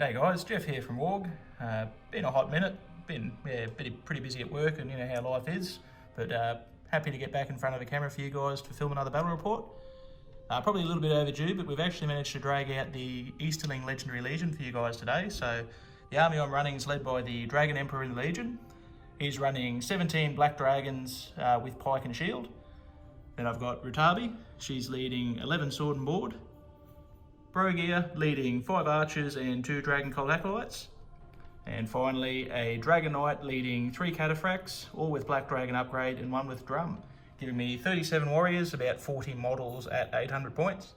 Hey guys, Jeff here from Warg. Been a hot minute, been pretty busy at work, and you know how life is, but happy to get back in front of the camera for you guys to film another battle report. Probably a little bit overdue, but we've actually managed to drag out the Easterling Legendary Legion for you guys today. So the army I'm running is led by the Dragon Emperor in the Legion. He's running 17 Black Dragons with Pike and Shield. Then I've got Rutabi, she's leading 11 Sword and Board. W.A.R.G leading 5 Archers and 2 Dragon Cult Acolytes. And finally a Dragon Knight leading 3 Cataphracts, all with Black Dragon upgrade and 1 with Drum, giving me 37 warriors, about 40 models at 800 points.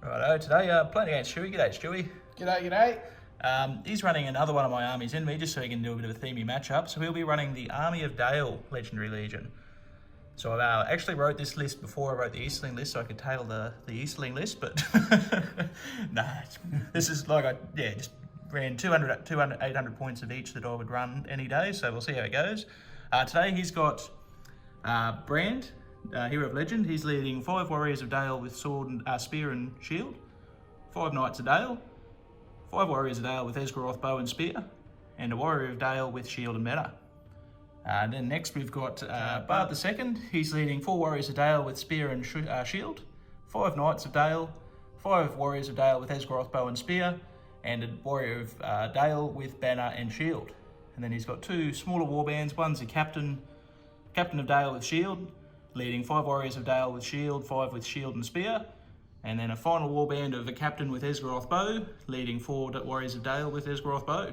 Righto, today playing against Stewie. G'day Stewie. G'day. He's running another one of my armies in me just so he can do a bit of a themey matchup. So he'll be running the Army of Dale Legendary Legion. So I actually wrote this list before I wrote the Easterling list so I could tailor the Easterling list, but nah, this is like just ran 200, 800 points of each that I would run any day, so we'll see how it goes. Today he's got Brand, Hero of Legend. He's leading 5 Warriors of Dale with Sword and Spear and Shield, 5 Knights of Dale, 5 Warriors of Dale with Esgaroth Bow and Spear, and a Warrior of Dale with Shield and Meta. Then next we've got Bard II. He's leading 4 Warriors of Dale with Spear and Shield, 5 Knights of Dale, 5 Warriors of Dale with Esgaroth Bow and Spear, and a Warrior of Dale with Banner and Shield. And then he's got 2 smaller warbands. One's a Captain of Dale with Shield, leading 5 Warriors of Dale with Shield, 5 with Shield and Spear, and then a final warband of a Captain with Esgaroth Bow, leading 4 Warriors of Dale with Esgaroth Bow.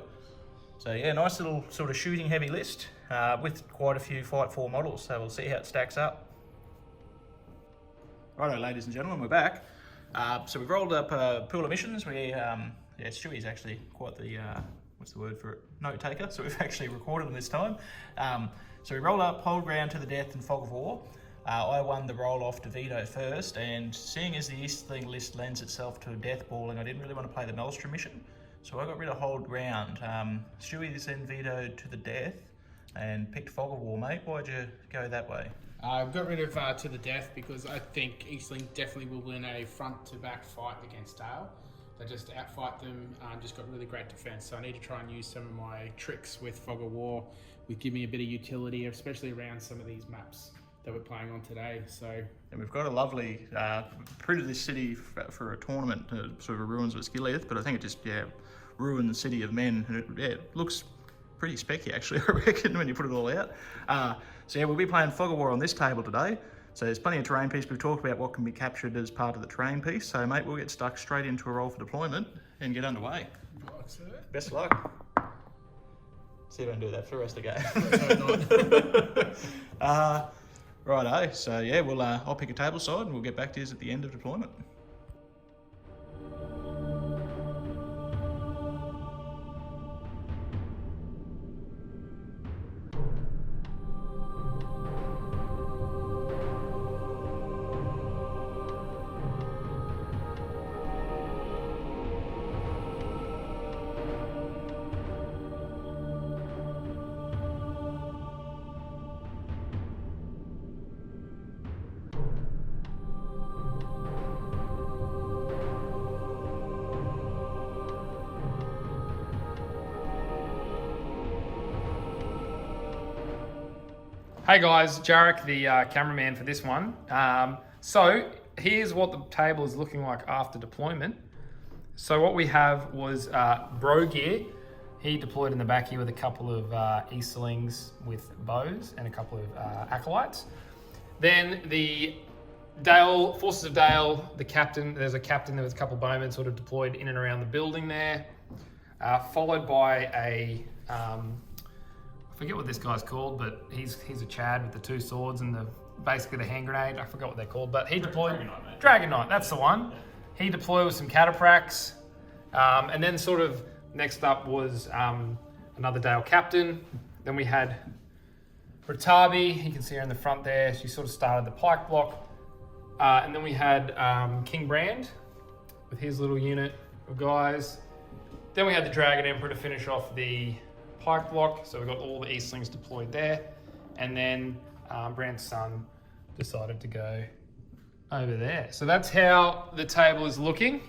So yeah, nice little sort of shooting heavy list with quite a few Fight 4 models, so we'll see how it stacks up. Righto, ladies and gentlemen, we're back. So we've rolled up pool of missions. Stewie's actually quite the, what's the word for it, note taker, so we've actually recorded them this time. So we rolled up Hold Ground to the Death and Fog of War. I won the roll off to veto first, and seeing as the Easterling list lends itself to death balling, I didn't really want to play the Maelstrom mission. So I got rid of Hold Ground. Stewie then vetoed to the death and picked Fog of War, mate. Why'd you go that way? I got rid of to the death because I think Easterling definitely will win a front-to-back fight against Dale. They just outfight them, just got really great defense. So I need to try and use some of my tricks with Fog of War, which give me a bit of utility, especially around some of these maps that we're playing on today. So, and we've got a lovely printed this city for a tournament, sort of ruins of Skilleth, but I think it just ruined the city of men, and it looks pretty specky actually, I reckon, when you put it all out. So yeah, we'll be playing Fog of War on this table today. So there's plenty of terrain piece. We've talked about what can be captured as part of the terrain piece. So mate, we'll get stuck straight into a roll for deployment and get underway. Best of luck. See if I can do that for the rest of the game. Righto, so yeah, I'll pick a table side and we'll get back to you at the end of deployment. Hey guys, Jarek, the cameraman for this one. So here's what the table is looking like after deployment. So what we have was W.A.R.G. He deployed in the back here with a couple of Easterlings with bows and a couple of acolytes. Then the Dale, Forces of Dale, the captain, there's a captain, there was a couple of bowmen sort of deployed in and around the building there. Followed by a, I forget what this guy's called, but he's a Chad with the 2 swords and basically the hand grenade. I forgot what they're called, but he deployed. Dragon Knight, that's the one. He deployed with some cataphracts. And then sort of next up was another Dale captain. Then we had Rutabi, you can see her in the front there. She sort of started the pike block. And then we had King Brand with his little unit of guys. Then we had the Dragon Emperor to finish off the pike block, so we've got all the Eastlings deployed there, and then Brand's son decided to go over there. So that's how the table is looking.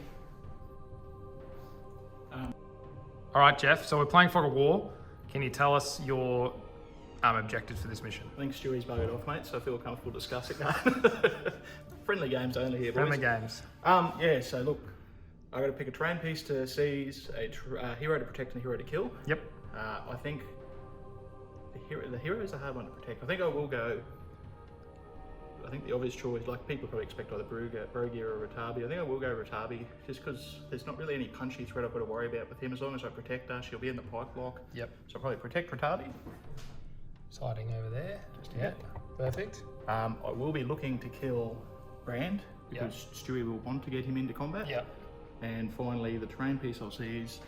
All right, Jeff. So we're playing Fog of War. Can you tell us your objectives for this mission? I think Stewie's buggered off, mate, so I feel comfortable discussing that. Friendly games only here, boys. Friendly games. Yeah, so look, I got to pick a terrain piece to seize, a hero to protect, and a hero to kill. Yep. I think the hero is a hard one to protect. I think I will go. I think the obvious choice, like people probably expect either W.A.R.G or Ratabi. I think I will go Ratabi, just because there's not really any punchy threat I've got to worry about with him. As long as I protect her, she'll be in the pike block. Yep. So I'll probably protect Ratabi. Sliding over there. Yeah. Perfect. I will be looking to kill Brand, because Stewie will want to get him into combat. Yep. And finally, the terrain piece I'll seize.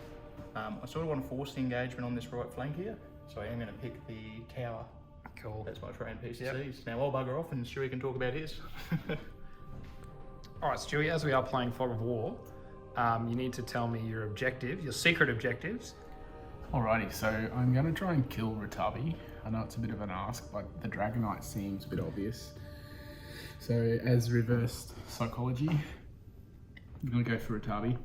I sort of want to force the engagement on this right flank here, so I am going to pick the tower. Cool. That's my terrain piece to seize. Now I'll bugger off and Stewie can talk about his. All right, Stewie, as we are playing Fog of War, you need to tell me your objective, your secret objectives. Alrighty, so I'm going to try and kill Ratabi. I know it's a bit of an ask, but the Dragonite seems a bit obvious. So as reversed psychology, I'm going to go for Ratabi.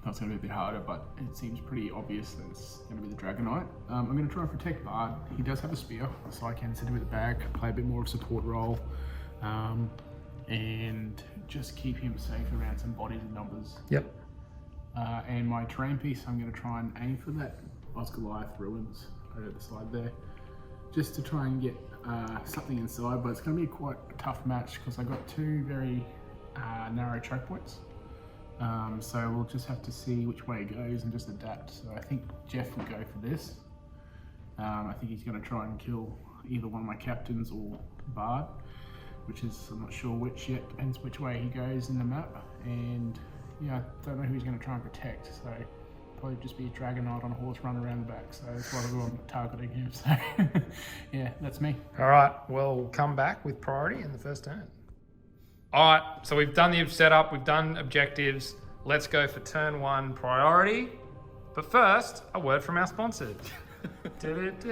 That's going to be a bit harder, but it seems pretty obvious that it's going to be the Dragonite. I'm going to try and protect Bard. He does have a spear, so I can sit him with the bag, play a bit more of a support role, and just keep him safe around some bodies and numbers. Yep. And my terrain piece, I'm going to try and aim for that Goliath ruins over the side there, just to try and get something inside. But it's going to be quite a tough match because I got two very narrow choke points. So we'll just have to see which way it goes and just adapt. So I think Jeff will go for this. I think he's going to try and kill either one of my captains or Bard, which is, I'm not sure which yet, depends which way he goes in the map. And yeah, I don't know who he's going to try and protect. So probably just be a Dragonite on a horse run around the back. So that's why I'm targeting him. So yeah, that's me. All right, we'll come back with priority in the first turn. All right, so we've done the setup, we've done objectives. Let's go for turn one priority. But first, a word from our sponsors. All right,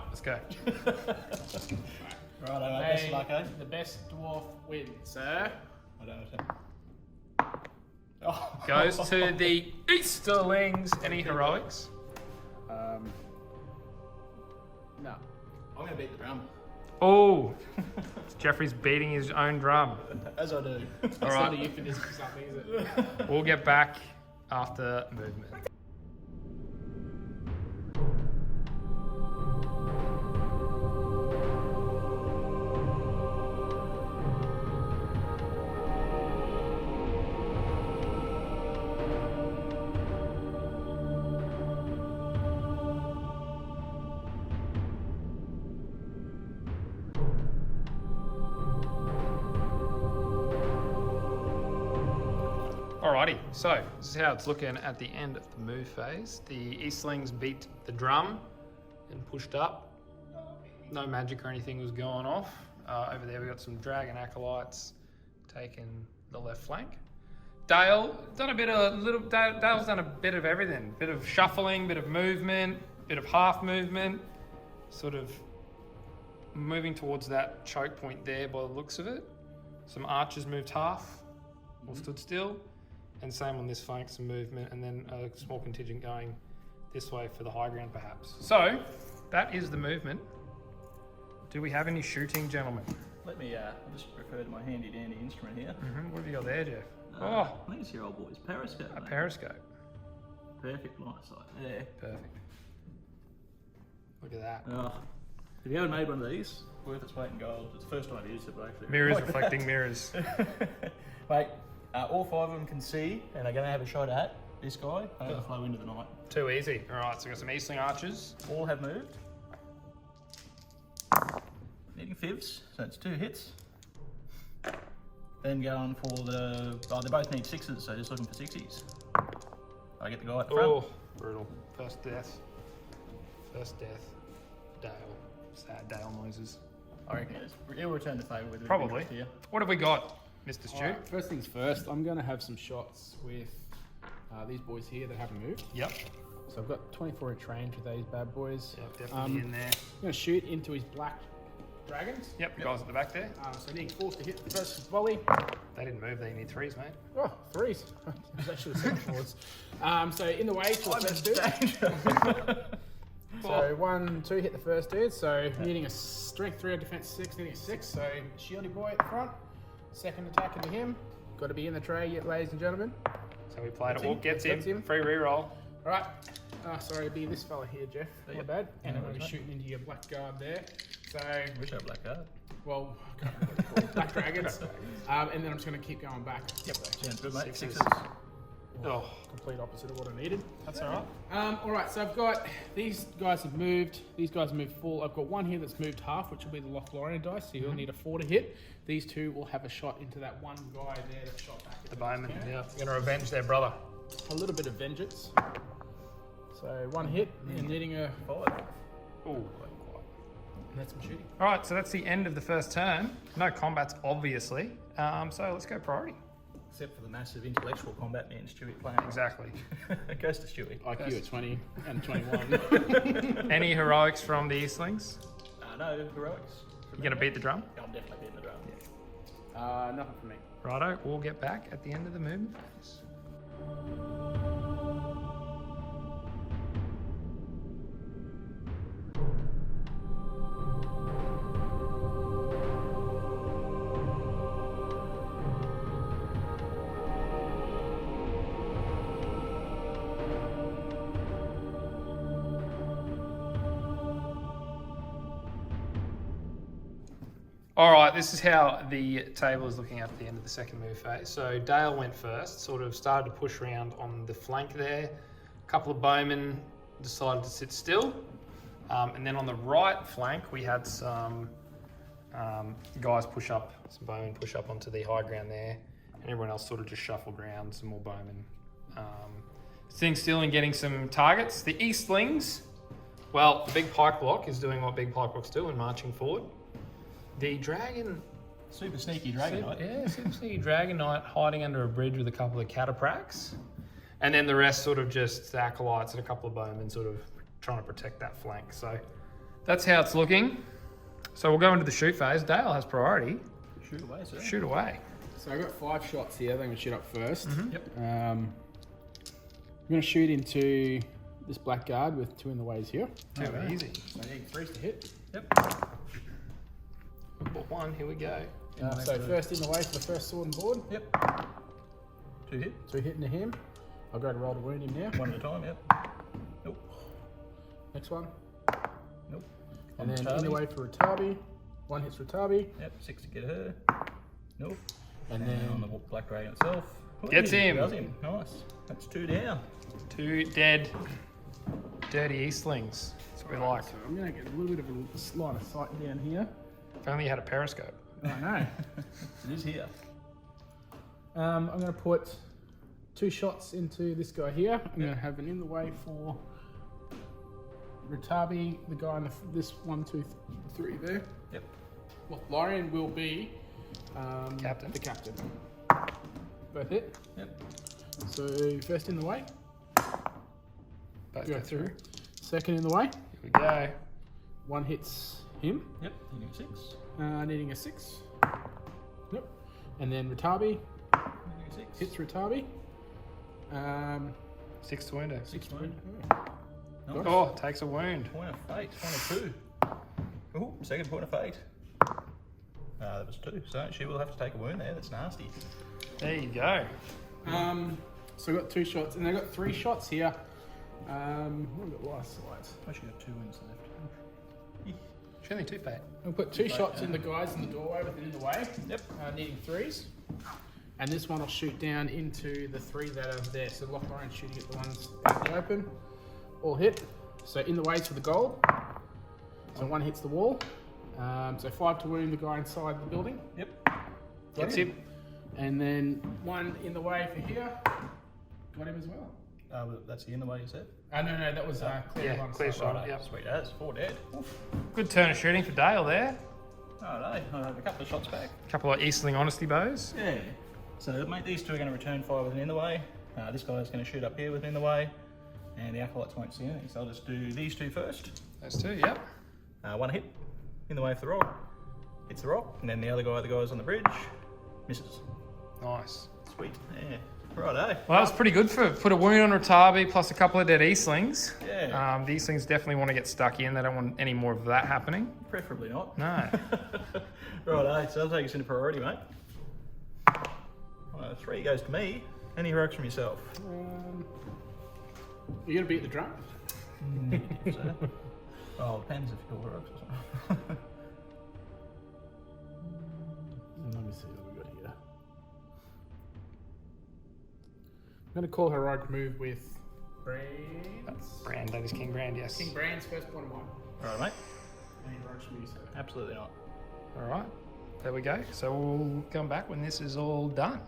let's go. Right, best of luck, eh? The best dwarf wins, sir. I don't know. Goes to the Easterlings. Any heroics? No. I'm going to beat the drum. Oh, Jeffrey's beating his own drum. As I do. All right. Not a euphemism for something, is it? We'll get back after movement. Alrighty, so this is how it's looking at the end of the move phase. The Eastlings beat the drum and pushed up. No magic or anything was going off. Over there we got some dragon acolytes taking the left flank. Dale's done a bit of everything. Bit of shuffling, bit of movement, bit of half movement, sort of moving towards that choke point there by the looks of it. Some archers moved half or stood still. And same on this flank, some movement, and then a small contingent going this way for the high ground, perhaps. So, that is the movement. Do we have any shooting, gentlemen? Let me just refer to my handy dandy instrument here. What have you got there, Jeff? I think it's your old boy's periscope. A mate. periscope. Perfect line of sight there. Perfect. Look at that. If you haven't made one of these, worth its weight in gold. It's the first time I've used it, but actually. Mirrors reflecting mirrors. Mate, all five of them can see, and are going to have a shot at this guy overflow into the night. Too easy. All right, so we've got some Eastling archers. All have moved. Needing fivs, so it's 2 hits. Then going for the... Oh, they both need 6s, so just looking for 60s. I get the guy at the front. Oh, brutal. First death. Dale. Sad Dale noises. I reckon he'll return the favour with it. Probably. Here. What have we got, Mr. Stu? Alright, first things first, I'm going to have some shots with these boys here that haven't moved. Yep. So I've got 24 at range with these bad boys. Yep, definitely in there. I'm going to shoot into his black dragons. Yep, the guys at the back there. So needing 4s to hit the first volley. They didn't move, they need 3s, mate. Oh, 3s. I was actually 7 So in the way to the first dude. So 1, 2 hit the first dude. So needing a strength 3 or defense 6, needing a 6. So shieldy boy at the front. Second attack into him. Got to be in the tray yet, ladies and gentlemen. So we played it. Walk gets Gets him. him. Free reroll. Alright. Sorry, it'd be this fella here, Jeff. My Yep. bad. And I'm No going to be worries, shooting into your black guard there. So, Wish I had black card. well, I can't remember what they're called. Black dragons. And then I'm just going to keep going back. Yep. Sounds good, mate. 6s. 6s. Oh, Complete opposite of what I needed. that's all right. Alright, so I've got, these guys have moved. These guys have moved full. I've got one here that's moved half, which will be the Lothlorien dice. So you'll need a 4 to hit. These 2 will have a shot into that one guy there that shot back. The bowman, yeah. Going to revenge their brother. A little bit of vengeance. So 1 hit and needing a 5. Ooh. And that's some shooting. All right, so that's the end of the first turn. No combats, obviously. So let's go priority. Except for the massive intellectual combat me and Stewie playing. Exactly. It goes to Stewie. IQ at 20 and 21. Any heroics from the Eastlings? No heroics. You going to beat the drum? Yeah, I'm definitely beating the drum. Nothing for me. Righto, we'll get back at the end of the movement phase. All right, this is how the table is looking at the end of the second move phase. So Dale went first, sort of started to push around on the flank there. A couple of bowmen decided to sit still. And then on the right flank, we had some guys push up, some bowmen push up onto the high ground there. And everyone else sort of just shuffled around, some more bowmen. Sitting still and getting some targets. The Eastlings, well, the big pike block is doing what big pike blocks do and marching forward. The dragon, Super sneaky dragon knight. yeah, super sneaky dragon knight hiding under a bridge with a couple of cataphracts, and then the rest sort of just acolytes and a couple of bowmen sort of trying to protect that flank. So that's how it's looking. So we'll go into the shoot phase. Dale has priority. Shoot away, sir. Shoot away. So I've got 5 shots here. I'm going to shoot up first. Yep. I'm going to shoot into this black guard with 2 in the ways here. Too easy. So I need 3s to hit. Yep. But 1, here we go. So first in the way for the first sword and board. Yep. 2 hit. 2 hitting to him. I'll go to roll to wound him now. 1 at a time, yep. Nope. Next one. Nope. And then Ratabi. in the way for Ratabi. 1 hits Ratabi. Yep, 6 to get her. Nope. And And then on then the black dragon itself. Gets him. Does him. Nice. That's 2 down. 2 dead, dirty Eastlings. That's what we like. so I'm going to get a little bit of a line of sight down here. If only you had a periscope. I know. It is here. I'm going to put 2 shots into this guy here. I'm going to have an in the way for Ratabi, the guy in this 1, 2, 3 there. Yep. Lothlorien will be Captain. the captain. Both hit. Yep. So first in the way, Both go go through. through. Second in the way, Here we go. 1 hits him, Yep. You need 6. needing a 6. Yep. And then Ratabi You need 6. hits Ratabi. 6 to wound her. 6 wound. Nice. Oh, takes a wound. Point of fate. 1 or 2. Ooh, second point of fate. That was 2. So she will have to take a wound there. That's nasty. There you go. So I got 2 shots, and I got 3 shots here. What have I got last sight? I should have 2 wounds left. She's only 2 fat. I'll put 2 shots in the guys in the doorway within in the way. Yep. Needing 3s. And this one will shoot down into the 3 that are there. So Lothlorien's shooting at the ones out in the open. All hit. So in the ways for the gold. So 1 hits the wall. So 5 to wound the guy inside the building. Yep. Gets him. And then 1 in the way for here. Got him as well. That's the in the way you said. No, that was clear. Yeah, one clear side. shot. Right, Yep. Sweet as. 4 dead. Oof. Good turn of shooting for Dale there. Oh no, I have a couple of shots back. A couple of Eastling honesty bows. Yeah. So mate, these 2 are going to return fire with an in the way. This guy's going to shoot up here with an in the way. And the acolytes won't see anything. So I'll just do these 2 first. Those 2, yep. 1 hit in the way for the roll. hits the rock, and then the other guy that goes on the bridge misses. Nice. Sweet, yeah. Right, eh? Well, that was pretty good for put a wound on Ratabi plus a couple of dead Eastlings. Yeah. The Eastlings definitely want to get stuck in. They don't want any more of that happening. Preferably not. No. Right, eh? So I'll take us into priority, mate. 3 goes to me. Any heroics from yourself? You gonna beat the drum? So, well, it depends if you're heroics or something. Let me see what we got here. I'm gonna call heroic move with Brands. Brand, that is King Brand, yes. King Brands first point of one. Alright, mate. Any heroics from you, sir? Absolutely not. All right, there we go. So we'll come back when this is all done.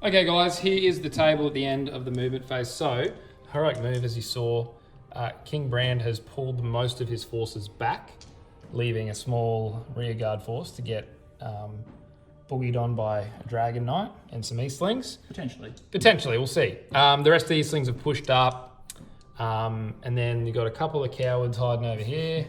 Okay guys, here is the table at the end of the movement phase. So, heroic move, as you saw, King Brand has pulled most of his forces back, leaving a small rear guard force to get boogied on by a Dragon Knight and some Eastlings. Potentially. Potentially, we'll see. The rest of the Eastlings have pushed up, and then you've got a couple of cowards hiding over here,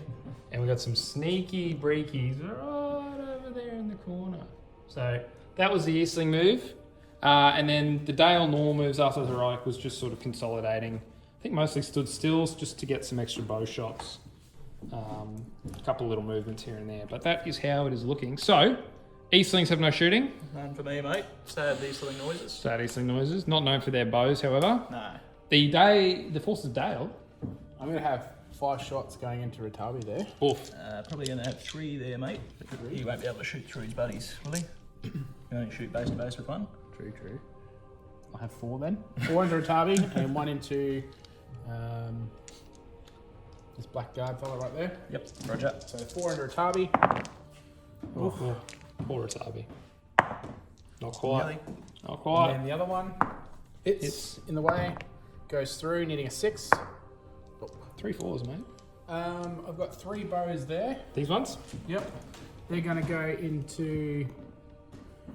and we've got some sneaky breakies right over there in the corner. So, that was the Eastling move. And then the Dale Nor moves after the heroic was just sort of consolidating. I think mostly stood still just to get some extra bow shots. A couple of little movements here and there, but that is how it is looking. So, Eastlings have no shooting. None for me, mate. Sad Easterling noises. Sad Eastling noises. Not known for their bows, however. No. The forces Dale. I'm gonna have 5 shots going into Ratabi there. Oof. Probably going to have 3 there, mate. He won't be able to shoot through his buddies, will he? You only shoot base to base with one. True. I'll have 4 then. 4 into Ratabi and 1 into this blackguard fella right there. Yep, roger. So 4 into Ratabi. Oof. Poor Ratabi. Not quite. Really? Not And quite. then the other one hits in the way, goes through, needing a 6. 3 4s, mate. I've got 3 bows there. These ones? Yep. They're going to go into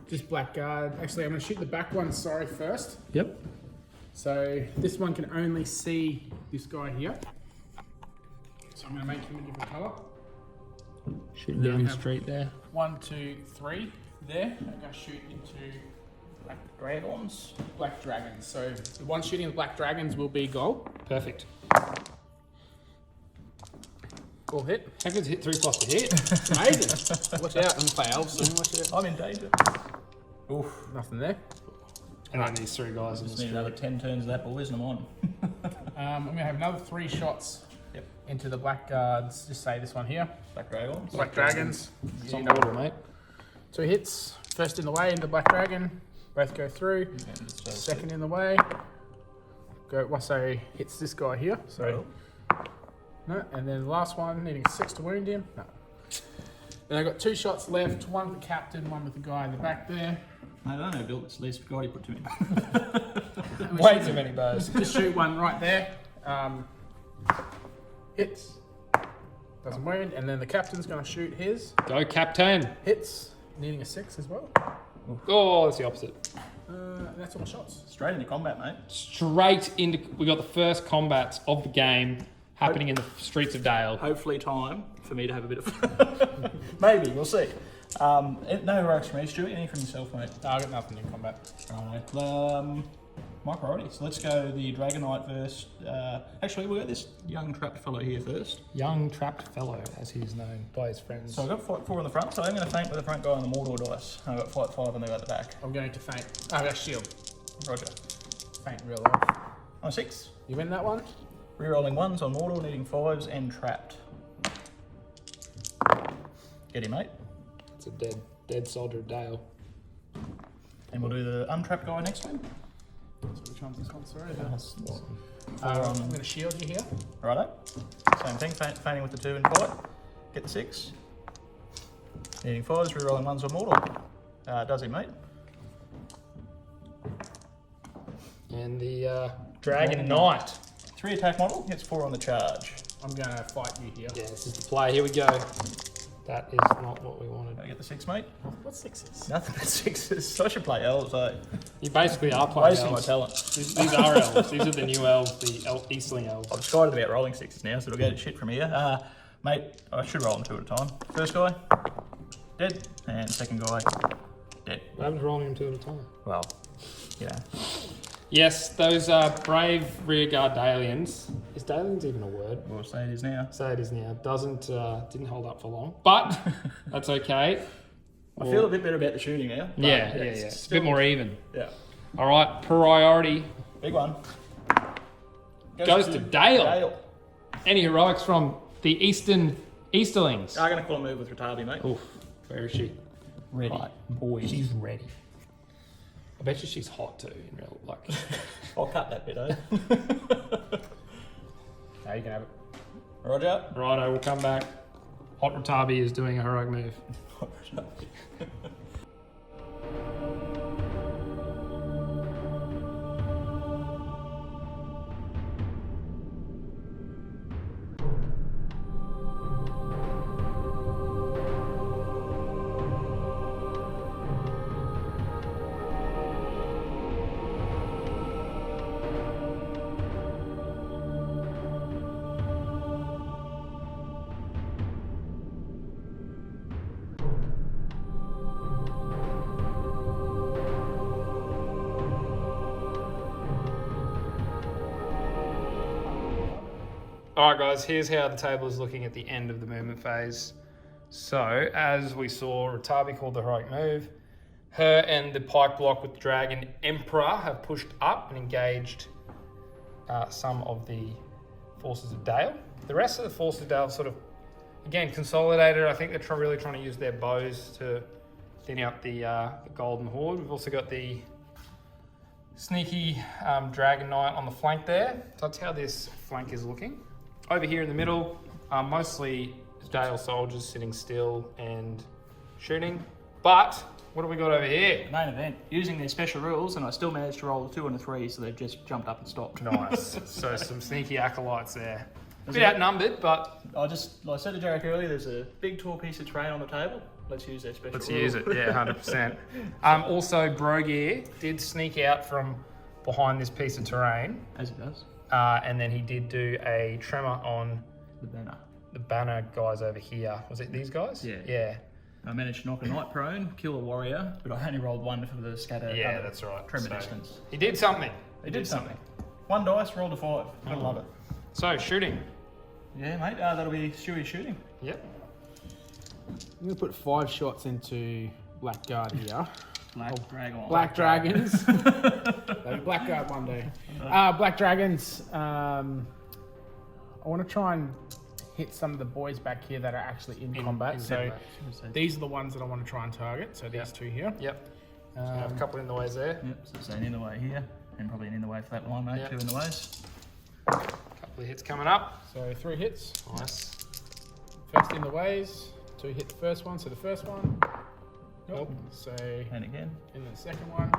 just blackguard. Actually, I'm going to shoot the back one, first. Yep. So this one can only see this guy here. So I'm going to make him a different colour. Shooting Then down we the have- street there. 1, 2, 3 there. I'm going to shoot into Black dragons. black dragons. So the one shooting the black dragons will be goal. Perfect. All hit. How good's hit 3 plus to hit? It's amazing. Watch out. I'm going to play elves soon. Watch out. I'm in danger. Oof. Nothing there. And then these 3 guys in the Just need street. another 10 turns of that boys and I'm on. I'm going to have another 3 shots Yep. into the blackguards. Just say this one here. Black dragons. Black dragons. It's on order, mate. 2 hits. First in the way into black dragon. Both go through. So, Second in the way. Go. Well, so hits this guy here. So no. And then the last one needing a 6 to wound him. No. Then I've got 2 shots left. One with the captain. One with the guy in the back there. I don't know, Bill. It's the least God you put to me. Way too many bows. Just shoot one right there. Hits. Doesn't wound. And then the captain's going to shoot his. Go, Captain. Hits. Needing a 6 as well. Oh, that's the opposite. And that's all my shots. Straight into combat, mate. Straight into. We got the first combats of the game happening in the streets of Dale. Hopefully time for me to have a bit of... Maybe, we'll see. No heroics from me, Stuart. Anything from yourself, mate? No, I got nothing in combat. Right. My priority. So let's go the Dragon Knight first. Actually, we'll go this young trapped fellow here first. Young trapped fellow, as he is known by his friends. So I've got fight 4 on the front, so I'm going to feint with the front guy on the Mordor dice. I've got fight 5 on the guy at the back. I'm going to feint. Oh, that's shield. Roger. Feint real life. On 6. You win that one? Rerolling 1s on Mordor, needing 5s and trapped. Get him, mate. It's a dead soldier of Dale. And we'll do the untrapped guy next time. So which one's this one? Sorry. I'm I'm going to shield you here. Righto. Same thing, feinting with the 2 in fight. Get the 6. Needing 5s, rerolling 1s on Mordor. Does he, mate? And the Dragon Knight. 3 attack model, gets 4 on the charge. I'm gonna fight you here. Yeah, this is the play. Here we go. That is not what we wanted. I get the 6, mate. What's 6s? Nothing but 6s. I should play elves, eh? You basically are playing Wasting my elves. talent. These are elves. These are the new elves, the Easterling elves. I'm excited about rolling 6s now, so it'll go to shit from here. Mate, I should roll them 2 at a time. First guy, dead. And second guy, dead. I haven't rolling them 2 at a time. Well, you know. Yes, those brave rearguard Dalians. Is Dalians even a word? We'll say it is now. Say it is now. Didn't hold up for long, but that's okay. I feel a bit better about the shooting now. but Yeah. it's A bit more even. Yeah. All right, priority Big one. goes to Dale. Any heroics from the Easterlings? I'm going to call a move with Ratabi, mate. Oof, where is she? Ready. Right. Boy, she's ready. I bet you she's hot too, in real like. I'll cut that bit, eh? Now you can have it. Roger. Righto, we'll come back. Hot Ratabi is doing a heroic move. All right, guys, here's how the table is looking at the end of the movement phase. So, as we saw, Ratabi called the heroic move. Her and the pike block with the Dragon Emperor have pushed up and engaged some of the forces of Dale. The rest of the forces of Dale sort of, again, consolidated. I think they're really trying to use their bows to thin out the Golden Horde. We've also got the sneaky Dragon Knight on the flank there. So that's how this flank is looking. Over here in the middle, mostly Dale soldiers sitting still and shooting. But what do we got over here? Main event. Using their special rules, and I still managed to roll a 2 and a 3, so they've just jumped up and stopped. Nice. So some sneaky acolytes there. A bit outnumbered, but Like I said to Jarek earlier, there's a big tall piece of terrain on the table. Let's use their special let's rule. use it. Yeah, 100%. Also, W.A.R.G did sneak out from behind this piece of terrain. As it does. And then he did do a tremor on The banner. the banner guys over here. Was it these guys? Yeah. Yeah. I managed to knock a knight prone, kill a warrior, but I only rolled 1 for the scatter. Yeah, that's right. Tremor So, distance. He did something. He did something. 1 dice, rolled a 5. I love it. So, shooting. Yeah, mate. That'll be Stewie's shooting. Yep. I'm gonna put 5 shots into Blackguard here. Black Dragon. Black Dragons. Blackguard one day. Black Dragons. I want to try and hit some of the boys back here that are actually in combat. So these are the ones that I want to try and target. So these 2 here. Yep. Have a couple in the ways there. Yep, so an in the way here, and probably an in the way for that one, mate. Yep. 2 in the ways. Couple of hits coming up. So 3 hits. Nice. First in the ways. 2 hit the first one. So the first one. Nope. So And again. in the second one.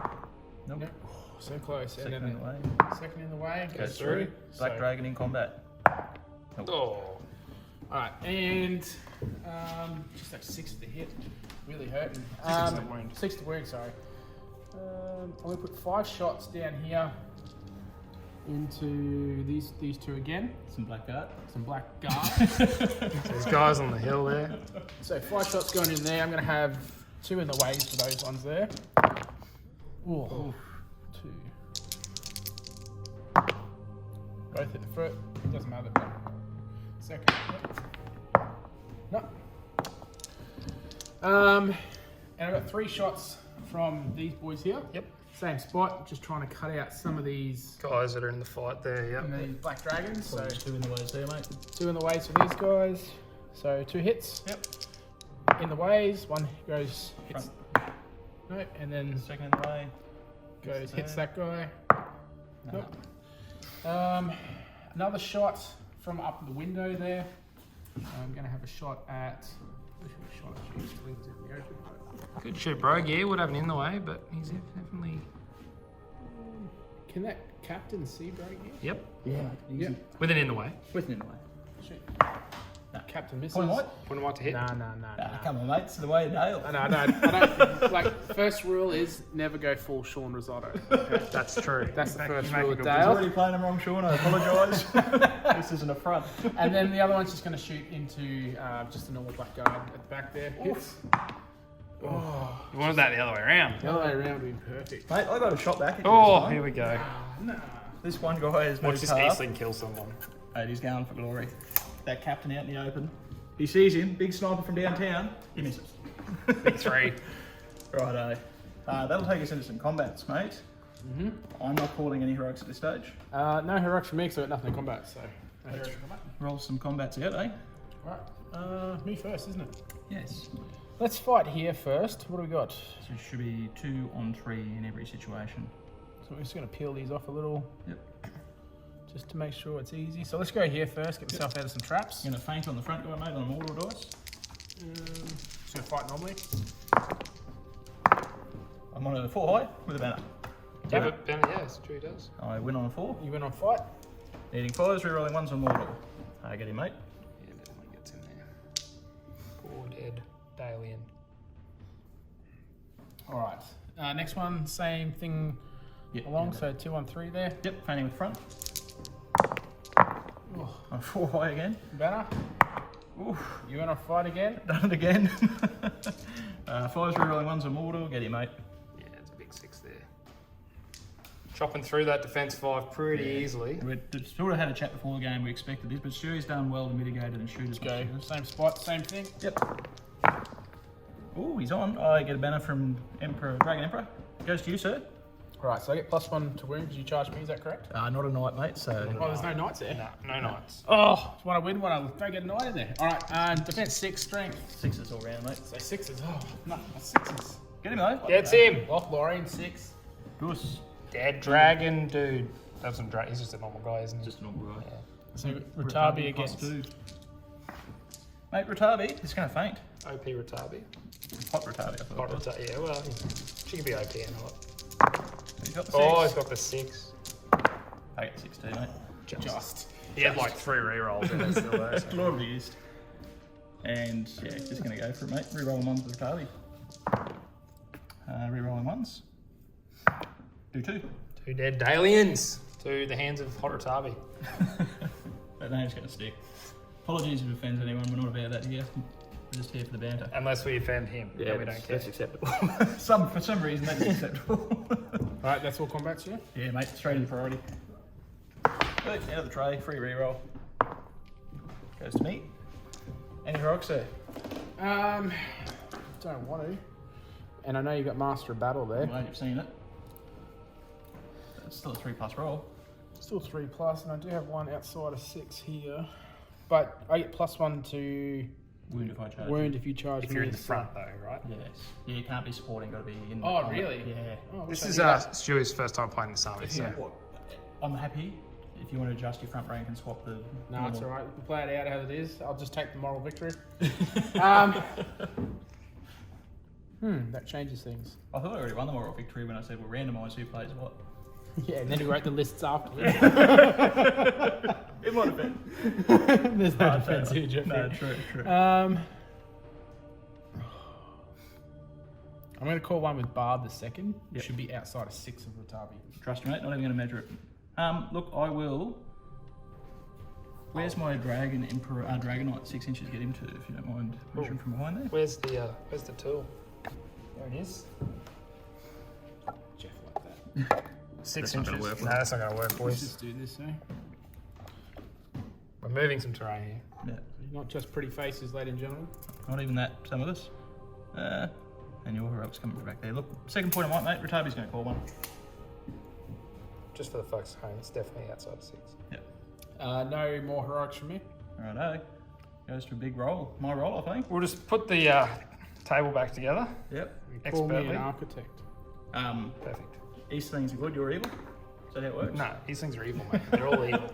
Nope. Nope. Oh, so close. Second and in then the way. second in the way Goes goes through. through. Black So- Dragon in combat. Oh. All right, and just that 6 to hit, really hurting. 6 to wound. 6 to wound, sorry. I'm gonna put 5 shots down here into these 2 again. Some blackguard. Some black guard. There's guys on the hill there. So 5 shots going in there. I'm gonna have 2 in the ways for those ones there. Ooh. 2. Both hit the foot. Doesn't matter. Second. Yep. No. And I've got 3 shots from these boys here. Yep. Same spot. Just trying to cut out some of these Guys that are in the fight there, yep. and these black dragons. So 2 in the ways there, mate. 2 in the ways for these guys. So 2 hits. Yep. In the ways. 1 goes hits. No, and then Second in the way. goes hits that guy. No. Nope. Another shot from up the window there. I'm going to have a shot at. Good shoot, bro. Yeah, would have an in the way, but he's definitely. Can that captain see break here? Yep. Yeah. Yeah. With an in the way. With an in the way. Shoot. No. Captain misses. Point white? Point white to hit. Nah. Come on, mate. It's the way of Dale. I don't. Like, first rule is never go full Sean Risotto. Okay? That's true. That's the first You make rule a with good I was Dale. already playing them wrong, Sean. I apologise. This is an affront. And then the other one's just going to shoot into just a normal blackguard at the back there. Hits. Oh, You wanted that the other way around. the other way around would be perfect. Mate, I got a shot back. Oh, here we go. Nah. This one guy is Watch moved this half. Eastling kill someone. Mate, he's going for glory. That captain out in the open. He sees him, big sniper from downtown. He misses. Big 3. Righto. That'll take us into some combats, mate. Mm-hmm. I'm not calling any heroics at this stage. No heroics from me, so I've got nothing in combat. So no heroics in combat. Roll some combats out, eh? Right. Me first, isn't it? Yes. Let's fight here first. What do we got? So it should be 2 on 3 in every situation. So we're just going to peel these off a little. Yep. Just to make sure it's easy. So let's go here first, get myself out of some traps. I'm going to feint on the front guy, mate, on a mortal dice. Just going to fight normally. I'm on a 4 high with a banner. Yeah, but Ben, yeah, it's true he does. I win on a 4. You went on fight. Needing 5s, rerolling 1s on mortal. Get him, mate. Yeah, definitely gets in there. Poor dead Dalian. All right. Next one, same thing Yep. along. So 2 on 3 there. Yep, feinting with front. Oh, On 4 high again. banner. Oof, You went on fight again. done it again. 5s, rerolling 1s on mortal. Get him, mate. Yeah, it's a big 6 there. Chopping through that defense 5 pretty easily. We sort of had a chat before the game. We expected this, but Stewie's done well to mitigate it and shoot as much Go. as he does. Same spot, same thing. Yep. Oh, he's on. I get a banner from Dragon Emperor. Goes to you, sir. All right, so I get +1 to wound because you charged me. Is that correct? Not a knight, mate. So Oh, there's no knights there. No knights. Oh, want to win? Want to don't get a knight in there? All right, defense 6, strength. 6s all round, mate. So 6s. Oh, no, that's 6s. Get him, mate. Yeah, it's him. Loch Lorraine 6. Goose. Dead dragon, dude. That's some dragon. He's just a normal guy, isn't he? Just a normal guy. Yeah. So Ratabi plus against. 2. Mate, Ratabi is going to faint. OP Ratabi. Hot Ratabi, I thought. Hot it was. Ratabi. Yeah, well, she can be OP and hot. He's got the 6. Oh, he's got the 6. I get 6 too, mate. Just. He had like 3 rerolls in it still there. so- Lord used. And yeah, just going to go for it, mate. Rerolling 1s with Ratabi. Rerolling 1s. Do 2. 2 dead Dalians to the hands of Hot Ratabi. That name's going to stick. Apologies if it offends anyone. We're not about that here. We're just here for the banter. Unless we offend him. then we don't care. that's acceptable. For some reason, that is acceptable. All right, that's all combats, yeah? Yeah, mate, straight in priority. Right, out of the tray, free reroll. Goes to me. Any heroics there? Don't want to. And I know you got Master of Battle there. Mate, you've seen it. It's still a 3+ roll. Still 3+, and I do have one outside of 6 here. But I get +1 to Wound if I charge. wound if you charge If me. you're in the so- front though, right? Yes. Yeah, you can't be supporting, got to be in the Oh, combat. really? Yeah. Oh, I This wish is I knew that. Stewie's first time playing this army, so. Yeah. I'm happy if you want to adjust your front rank and swap the. No, it's all right. We'll play it out as it is. I'll just take the moral victory. That changes things. I thought I already won the moral victory when I said we'll randomise who plays what. Yeah, and then we wrote the lists after. It might have been. There's no defense here, Jeff. No, true. I'm going to call one with Barb the second. Yep. Should be outside of 6 of Ratabi. Trust me, mate, not even going to measure it. Look, I will. Where's my Dragon Emperor, Dragonite 6 inches get him to, if you don't mind measuring from behind there? Where's the tool? There it is. Jeff like that. 6 That's not inches. gonna work, No, that's not going to work, Let's boys. just do this, eh? We're moving some terrain here. Yeah. Not just pretty faces, ladies and gentlemen. Not even that, some of us. And your heroics coming from back there. Look, second point I might make, Ratabi's going to call one. Just for the folks at home, it's definitely outside of 6. Yep. No more heroics from me. Righto. Goes to a big roll. My roll, I think. We'll just put the table back together. Yep. Call me Expertly. an architect. Perfect. Eastlings are good, you're evil. Is that how it works? No, these things are evil, mate. They're all evil.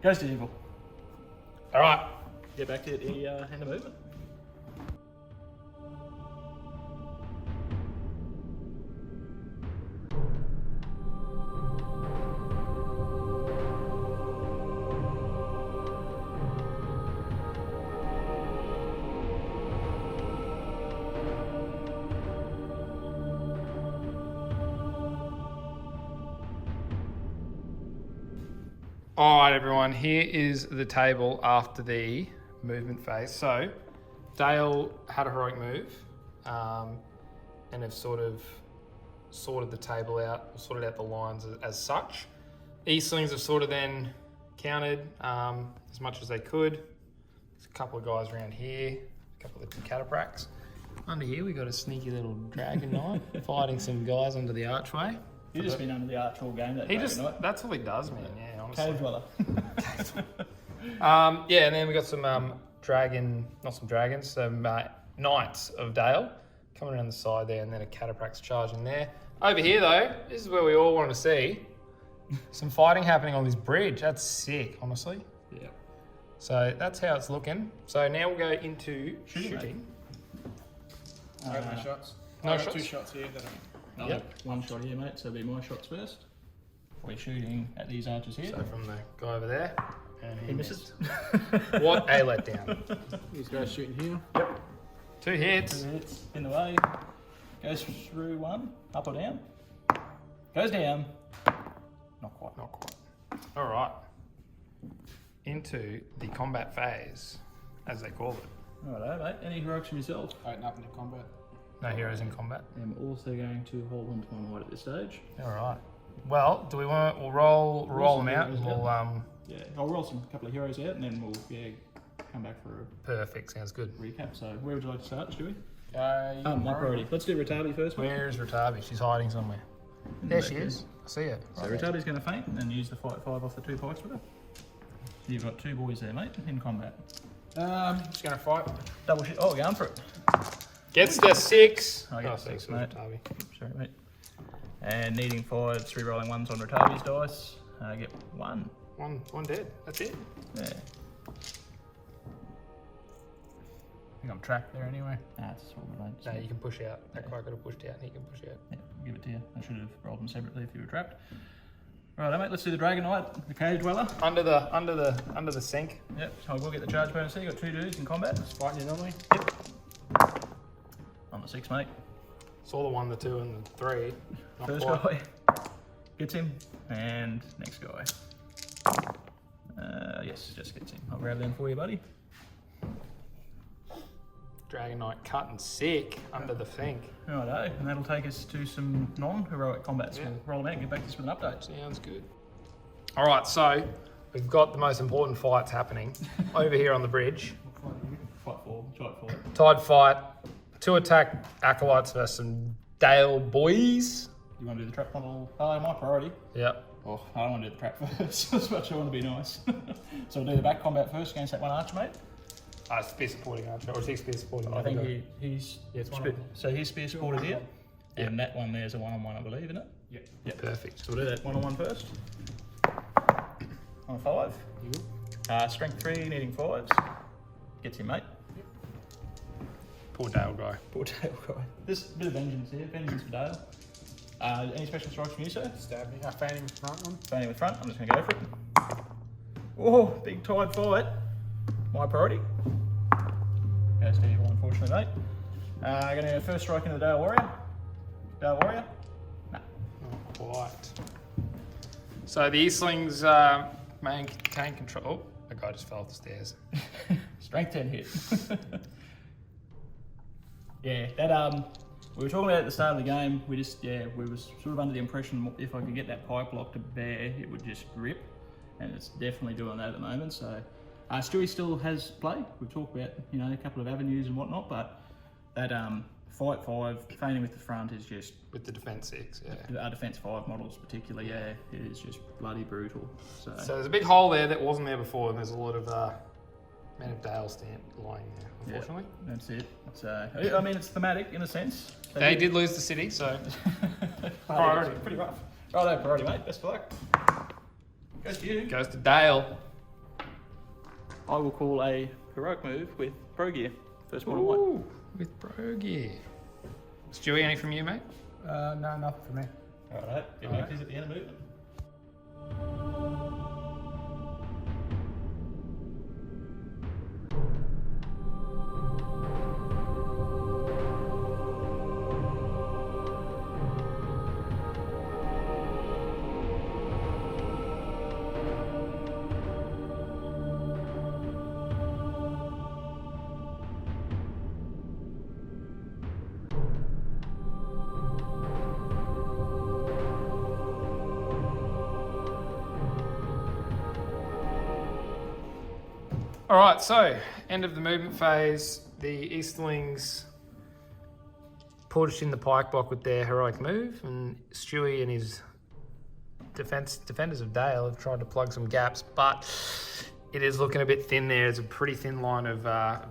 Goes to evil. All right. Get back to the hand of movement. All right, everyone. Here is the table after the movement phase. So, Dale had a heroic move, and have sort of sorted the table out, sorted out the lines as such. Eastlings have sort of then counted as much as they could. There's a couple of guys around here, a couple of cataphracts. Under here, we got a sneaky little dragon knight fighting some guys under the archway. You've just been under the arch all game. That's all he does, man. Yeah, honestly. Cave dweller. Yeah, and then we got some Knights of Dale coming around the side there, and then a cataphract's charging there. Over here, though, this is where we all want to see some fighting happening on this bridge. That's sick, honestly. Yeah. So that's how it's looking. So now we'll go into Shooting, shooting. I got no shots. No I got shots? 2 shots here that No, Yep. one shot here, mate. So it'll be my shots first. We're shooting at these archers here. So from the guy over there, and He misses. What a letdown. these guys shooting here. 2 hits. It's in the way. Goes through one. Up or down. Goes down. Not quite. Not quite. All right. Into the combat phase, as they call it. Righto, mate. Any heroics from yourself? I had nothing to combat. No heroes in combat. I'm also going to hold on to my white at this stage. All right. Well, do we want? We'll roll them out. heroes We'll Yeah, I'll roll some couple of heroes out and then we'll come back for perfect. Sounds good. a recap. So where would you like to start, Stewie? My priority. Let's do Ratabi first. Mate. Where is Ratabi? She's hiding somewhere. There she is. I see her. So Right there. Ratabi's going to faint and then use the fight 5 off the 2 pikes with her. You've got 2 boys there, mate, in combat. Just going to fight. Double shit. Oh, going for it. Gets the 6. I get 6, mate. Ratabi. Sorry, mate. And needing 5s, 3 rolling 1s on Ratabi's dice. I get 1. One dead. That's it. Yeah. I think I'm trapped there anyway. That's all right. No, you can push out. That guy could have pushed out, and he can push out. Yeah, give it to you. I should have rolled them separately if you were trapped. Right, mate. Let's do the Dragon Knight, the Cave Dweller. Under the sink. Yep. So I will get the charge bonus here. Got 2 dudes in combat. Fighting you normally? On the 6, mate. Saw the 1, the 2, and the 3. Not First quite. guy gets him, and next guy. Yes, just gets him. I'll grab them for you, buddy. Dragon Knight cutting sick under the sink. Righto, and that'll take us to some non-heroic combats. Yeah. We'll roll them out and get back to this with an update. Sounds good. All right, so we've got the most important fights happening over here on the bridge. Fight 4, try it 4. Tide fight, 2 attack acolytes versus some Dale boys. You want to do the trap model? Oh, my priority. Yep. Oh, I don't want to do the trap first. As much as I want to be nice. So we'll do the back combat first against that one archer, mate. Spear supporting archer, or is he spear supporting? I think he's it's one spear, on one. so he's spear supported here, and that one there's a 1-on-1, I believe, isn't it? Yeah. Perfect. So we'll do that 1-on-1 first. On a 5. Strength 3, needing 5s. Gets him, mate. Poor Dale guy. Poor Dale guy. This bit of vengeance here. Vengeance for Dale. Any special strikes from you, sir? Stab me. I fan him front one. Fanning with front. I'm just going to go for it. Oh, big tide fight. My priority. Goes to evil, unfortunately, mate. Going to first strike into the Dale Warrior. Dale Warrior. Nah. Not quite. So the Eastlings maintain control. Oh, the guy just fell off the stairs. Strength 10 hit. Yeah, that we were talking about at the start of the game. We were sort of under the impression if I could get that pipe lock to bear, it would just rip, and it's definitely doing that at the moment. So Stewie still has play. We've talked about a couple of avenues and whatnot, but that fight 5 feigning with the front is just With the defense 6, yeah. our defense 5 models particularly. Yeah, it is just bloody brutal. So So there's a big hole there that wasn't there before, and there's a lot of Men of Dale stand lying there, unfortunately. yeah, that's it. It's, I mean, it's thematic in a sense. They did lose the city, so Priority. Pretty rough. Righto, priority, mate. Best of luck. Goes to you. goes to Dale. I will call a heroic move with pro gear. First one on white. Ooh, with Brogy. Stewie, any from you, mate? No, nothing for me. Righto. Get back at the end of movement. All right, so end of the movement phase. The Easterlings pushed in the pike block with their heroic move, and Stewie and his defenders of Dale have tried to plug some gaps, but it is looking a bit thin there. It's a pretty thin line of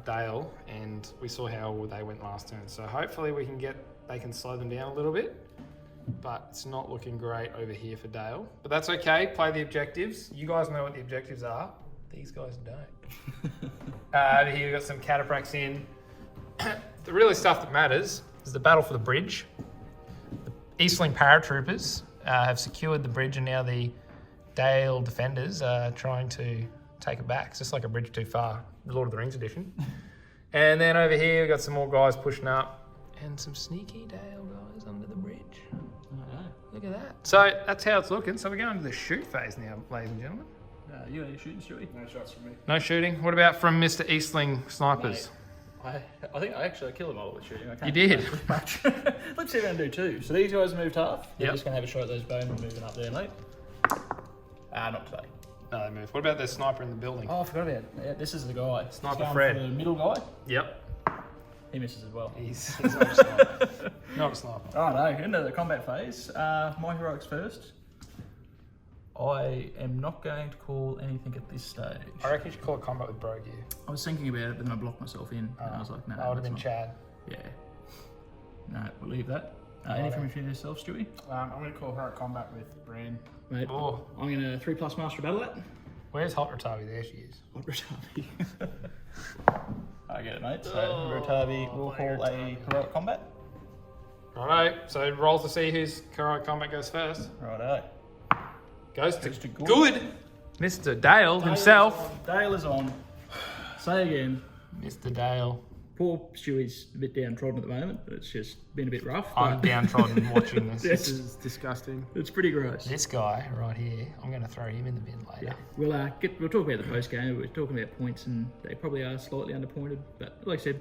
Dale, and we saw how they went last turn. So hopefully they can slow them down a little bit, but it's not looking great over here for Dale. But that's okay. Play the objectives. You guys know what the objectives are. These guys don't. Over here we've got some cataphracts in. The really stuff that matters is the battle for the bridge. The Easterling paratroopers have secured the bridge, and now the Dale defenders are trying to take it back. It's just like a bridge too far, Lord of the Rings edition. And then over here we've got some more guys pushing up, and some sneaky Dale guys under the bridge. Look at that. So that's how it's looking. So we're going to the shoot phase now, ladies and gentlemen. You got any shooting, Stewie? No shots from me. No shooting. What about from Mr. Eastling snipers? Mate, I think I killed them all with shooting. You did? Much. Let's see if I can do two. So these guys moved half. They're Yep. just going to have a shot at those bowmen moving up there, mate. Not today. No, they moved. What about the sniper in the building? Oh, I forgot about it. Yeah, this is the guy. Sniper He's going Fred. for the middle guy. Yep. He misses as well. He's not a sniper. Not a sniper. Oh no, into the combat phase. My heroics first. I am not going to call anything at this stage. I reckon you should call it combat with W.A.R.G. I was thinking about it, but then I blocked myself in. And I was like, no. That would have been that's Chad. not- Yeah. No, we'll leave that. Anything from yourself, Stewie? I'm going to call heroic combat with Bran. Mate, Oh. I'm going to 3+ master battle it. Where's Hot Ratabi? There she is. What Ratabi? I get it, mate. So Ratabi will call a heroic combat. Righto. So rolls to see whose heroic combat goes first. Righto. Goes to to good. Mr. Dale himself. Dale is on. Say again. Mr. Dale. Poor Stewie's a bit downtrodden at the moment, but it's just been a bit rough. I'm downtrodden watching this. This is disgusting. It's pretty gross. This guy right here, I'm going to throw him in the bin later. Yeah. We'll talk about the post game. We're talking about points, and they probably are slightly underpointed. But like I said,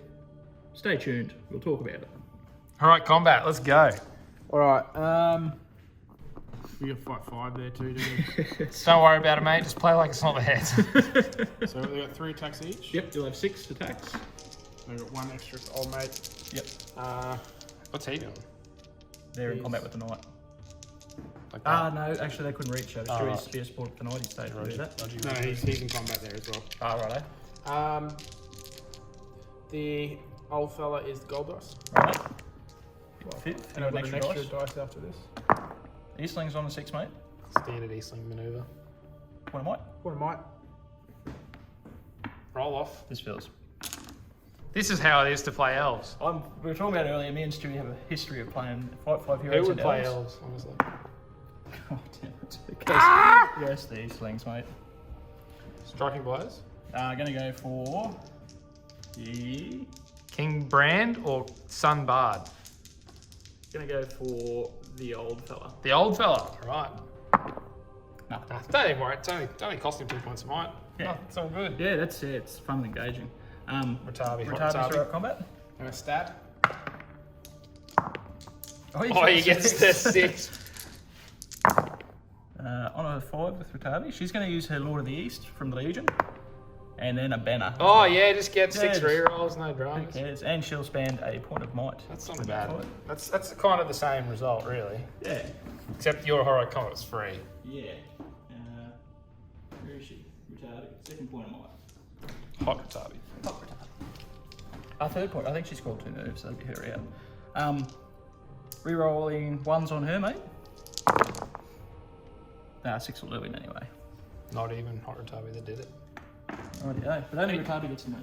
stay tuned. We'll talk about it. All right, combat. Let's go. All right. We got fight 5 there too, didn't we? Don't worry about it, mate. Just play like it's not the heads. So we got 3 attacks each. Yep, you'll have 6 attacks. I got 1 extra for old mate. Yep. What's he doing? They're in combat with the knight. Like that? No, actually they couldn't reach. So Stewie's spear support with the knight. He stayed to do that. No, he's in combat there as well. Righto. The old fella is the gold dice. Right. And And I've an got extra an extra dice. dice after this. Eastling's on the 6, mate. Standard Eastling maneuver. What am I? What might? Roll off. This feels. This is how it is to play elves. We were talking about it earlier. Me and Stewie have a history of playing five heroes. Who would and play elves. elves, honestly? God damn it. Yes, the Eastlings, mate. Striking blows? Gonna go for the. King Brand or Sun Bard? Gonna go for the old fella. The old fella. Right. No. Don't even worry. It's only cost him 2 points a might. Yeah. No, it's all good. Yeah, that's it. It's fun and engaging. Ratabi. Ratabi's heroic combat. And a stat. Oh, he gets the 6. On a 5 with Ratabi. She's going to use her Lord of the East from the Legion. And then a banner. Oh, yeah, just get 6 Yeah, rerolls, no Who dramas. cares? And she'll spend a point of might. That's not from bad. that fight. That's kind of the same result, really. Yeah. Except your heroic combat was free. Yeah. Where is she? Ratabi. 2nd point of might. Hot Ratabi. Not Ratabi. 3rd point. I think she scored 2 moves, so that'd be her out. Rerolling 1s on her, mate. 6 will do it anyway. Not even Hot Ratabi that did it. Rightio. But only Ratabi gets a move.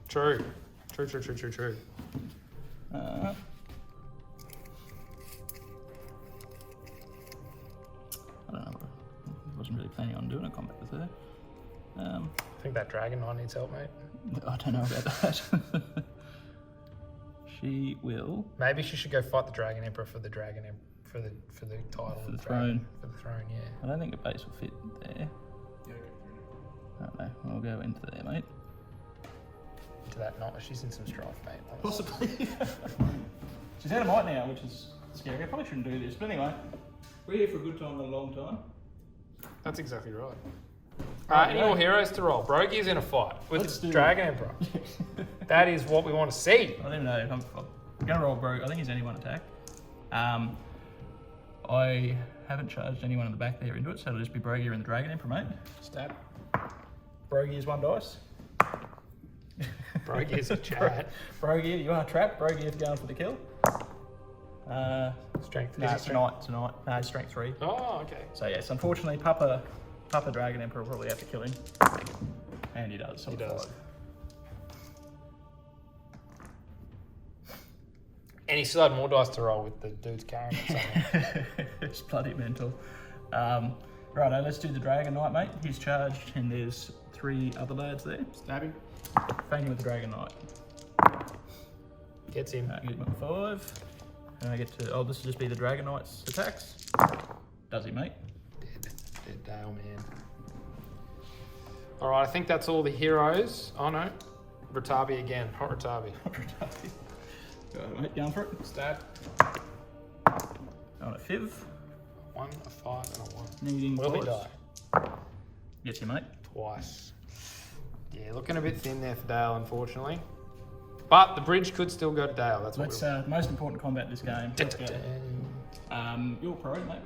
True. True. I don't know. I wasn't really planning on doing a combat with her. I think that Dragon Knight needs help, mate. I don't know about that. She will. Maybe she should go fight the Dragon Emperor for the Dragon for the title. For the of throne. For the throne, yeah. I don't think a base will fit there. I don't know. We'll go into there, mate. To that knot. She's in some strife, mate. Possibly. She's out of might now, which is scary. I probably shouldn't do this, but anyway, we're here for a good time, not a long time. That's exactly right. Any more heroes to roll? Brogy's in a fight with the Dragon Emperor. That is what we want to see. I don't even know. I'm going to roll Brogy. I think he's only one attack. I haven't charged anyone in the back there into it, so it'll just be Brogy and the Dragon Emperor, mate. Stab. Brogy is 1 dice. Brogy is a chat. Brogy, you are trapped. Brogy is going for the kill. Strength. No, tonight. No, strength 3. Oh, okay. So yes, unfortunately, Papa Dragon Emperor will probably have to kill him. And he does. So He does. 5. And he still had more dice to roll with the dudes carrying it. It's bloody mental. Righto, let's do the Dragon Knight, mate. He's charged, and there's 3 other lads there. Stabbing. Fainting with the Dragon Knight. Gets him. Get him at 5. And I get to, this will just be the Dragon Knight's attacks. Does he, mate? Dead Dale, man. All right, I think that's all the heroes. Oh no, Ratabi again. Hot Ratabi. Go ahead, mate, going for it. Stab. On a 5. 1, a 5, and a 1. Needing Will he twice. die? Gets you, mate. Twice. Yeah, looking a bit thin there for Dale, unfortunately. But the bridge could still go to Dale. That's what Let's, most important combat in this game. Let's go. You're pro, mate.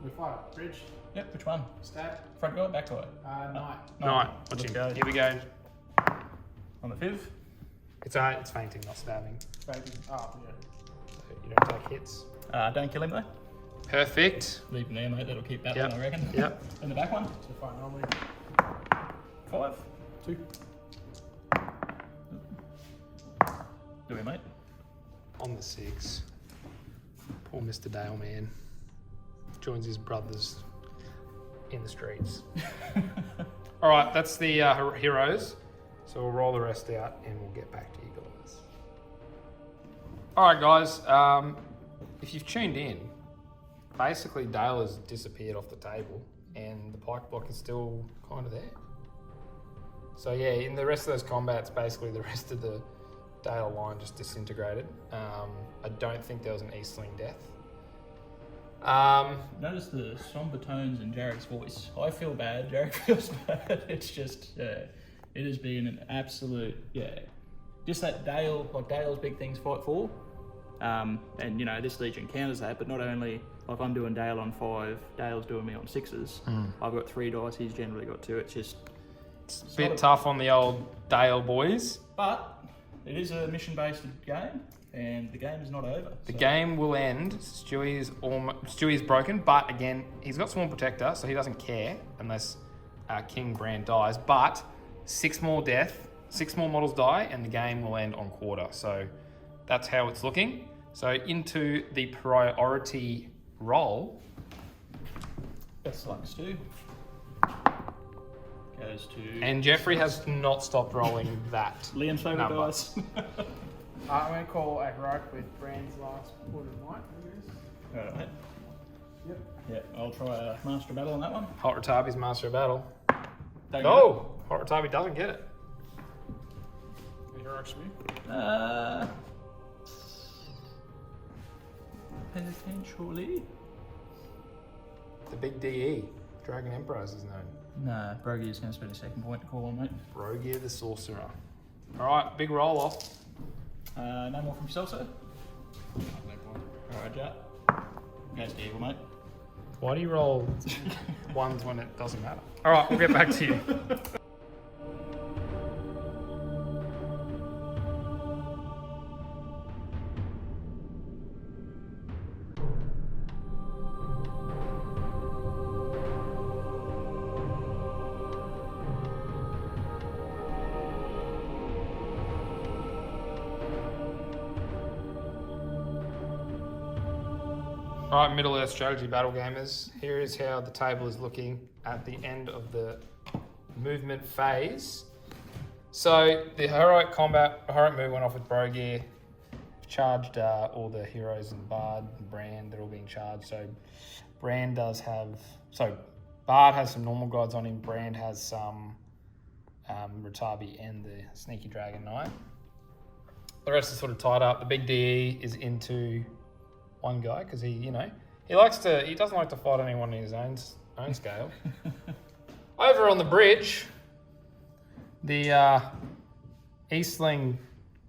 We fight. Bridge. Yep, which one? Stab. Front guy, back guy? Knight. Knight. Watch Let's him. go. Here we go. On the 5. It's fainting, not stabbing. Fainting. Oh, yeah. So you don't take hits. Don't kill him though. Perfect. Leave him there, mate. That'll keep battling, Yep. I reckon. Yep. And the back one? So fight normally. 5. 2. Do we, mate? On the 6. Poor Mr. Dale, man. Joins his brothers in the streets. All right, that's the heroes. So we'll roll the rest out and we'll get back to you guys. All right, guys. If you've tuned in, basically Dale has disappeared off the table and the pike block is still kind of there. So yeah, in the rest of those combats, basically the rest of the Dale line just disintegrated. I don't think there was an Easterling death. Notice the somber tones in Jarek's voice. I feel bad. Jarek feels bad. It's just, it has been an absolute, just that Dale, like Dale's big things fight for. And you know, this Legion counters that, but not only, like I'm doing Dale on 5, Dale's doing me on 6s. I've got 3 dice, he's generally got 2. It's just... It's a bit tough on the old Dale boys. But it is a mission-based game, and the game is not over. The game will end. Stewie's broken, but again, he's got Swarm Protector, so he doesn't care unless King Brand dies. But 6 more models die, and the game will end on quarter. So that's how it's looking. So into the priority roll. Best luck, Stu. Goes to... And Jeffrey has not stopped rolling that. Liam's favourite number. dice. I'm going to call A.R.G with Brand's last quarter of night, I guess. Alright, mate. Yep. Yeah, I'll try a Master Battle on that one. Hot Ratabi's Master of Battle. Don't No! Hot Ratabi doesn't get it. A.R.G. Potentially. The big DE. Dragon Emperor is his name. Nah, Brogy is going to spend a second point to call on, mate. Rogier the Sorcerer. Alright, big roll off. No more from yourself, sir? Alright, Jack. Goes to Evil, mate. Why do you roll ones when it doesn't matter? Alright, we'll get back to you. Alright, Middle Earth Strategy Battle Gamers. Here is how the table is looking at the end of the movement phase. So the heroic move went off with Brogear. Charged all the heroes and Bard and Brand, they're all being charged. So Brand does have, Bard has some normal gods on him, Brand has some Ratabi and the Sneaky Dragon Knight. The rest is sort of tied up. The big DE is into one guy because he doesn't like to fight anyone in his own scale. Over on the bridge, the Eastling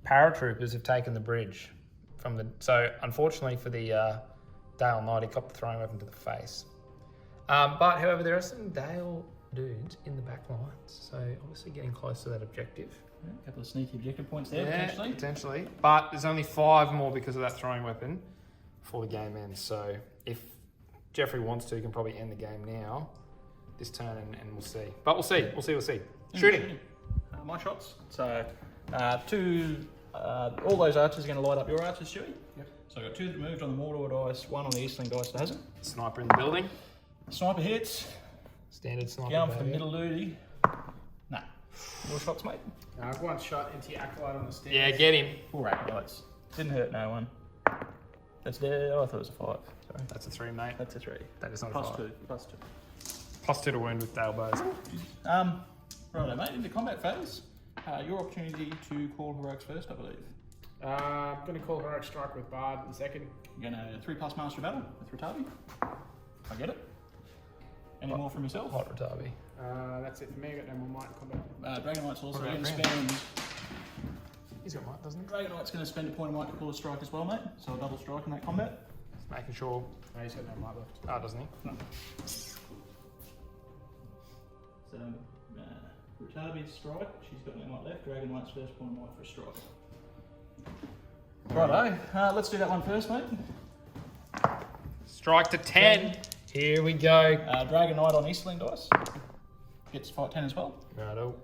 paratroopers have taken the bridge from the. So unfortunately for the Dale Knight, he copped the throwing weapon to the face. But however, there are some Dale dudes in the back lines, so obviously getting close to that objective. Yeah, a couple of sneaky objective points there, potentially. But there's only 5 more because of that throwing weapon before the game ends. So if Jeffrey wants to, he can probably end the game now, this turn, and we'll see. But we'll see. Shooting. My shots. So all those archers are going to light up your archers, Stewie. Yep. So I've got 2 that moved on the Mordor dice, 1 on the Eastling dice that hasn't. Sniper in the building. Sniper hits. Standard sniper. Going for the middle duty. Nah. More shots, mate. I've one shot into your acolyte on the stairs. Yeah, get him. 4 acolytes. Didn't hurt no one. That's there. Oh, I thought it was a 5. Sorry. That's a 3, mate. That's a 3. That is not Plus a 5. 2. Plus 2. Plus 2 to wound with Dale bows. Righto, mate. In the combat phase, your opportunity to call heroics first, I believe. I'm going to call heroic strike with Bard in second. You're going to 3+ master battle with Ratabi. I get it. Any more from yourself? Hot Ratabi. That's it for me. I've got no more might in combat. Dragon Knight's also What going about to Brand? spend. He's got might, doesn't he? Dragon Knight's going to spend a point of might to call a strike as well, mate. So a double strike in that combat. Just making sure. No, he's got no might left. Oh, doesn't he? No. So Ratabi's strike. She's got no might left. Dragon Knight's first point of might for a strike. Righto. Let's do that one first, mate. Strike to 10. Here we go. Dragon Knight on Eastling dice. Gets fight 10 as well. Righto.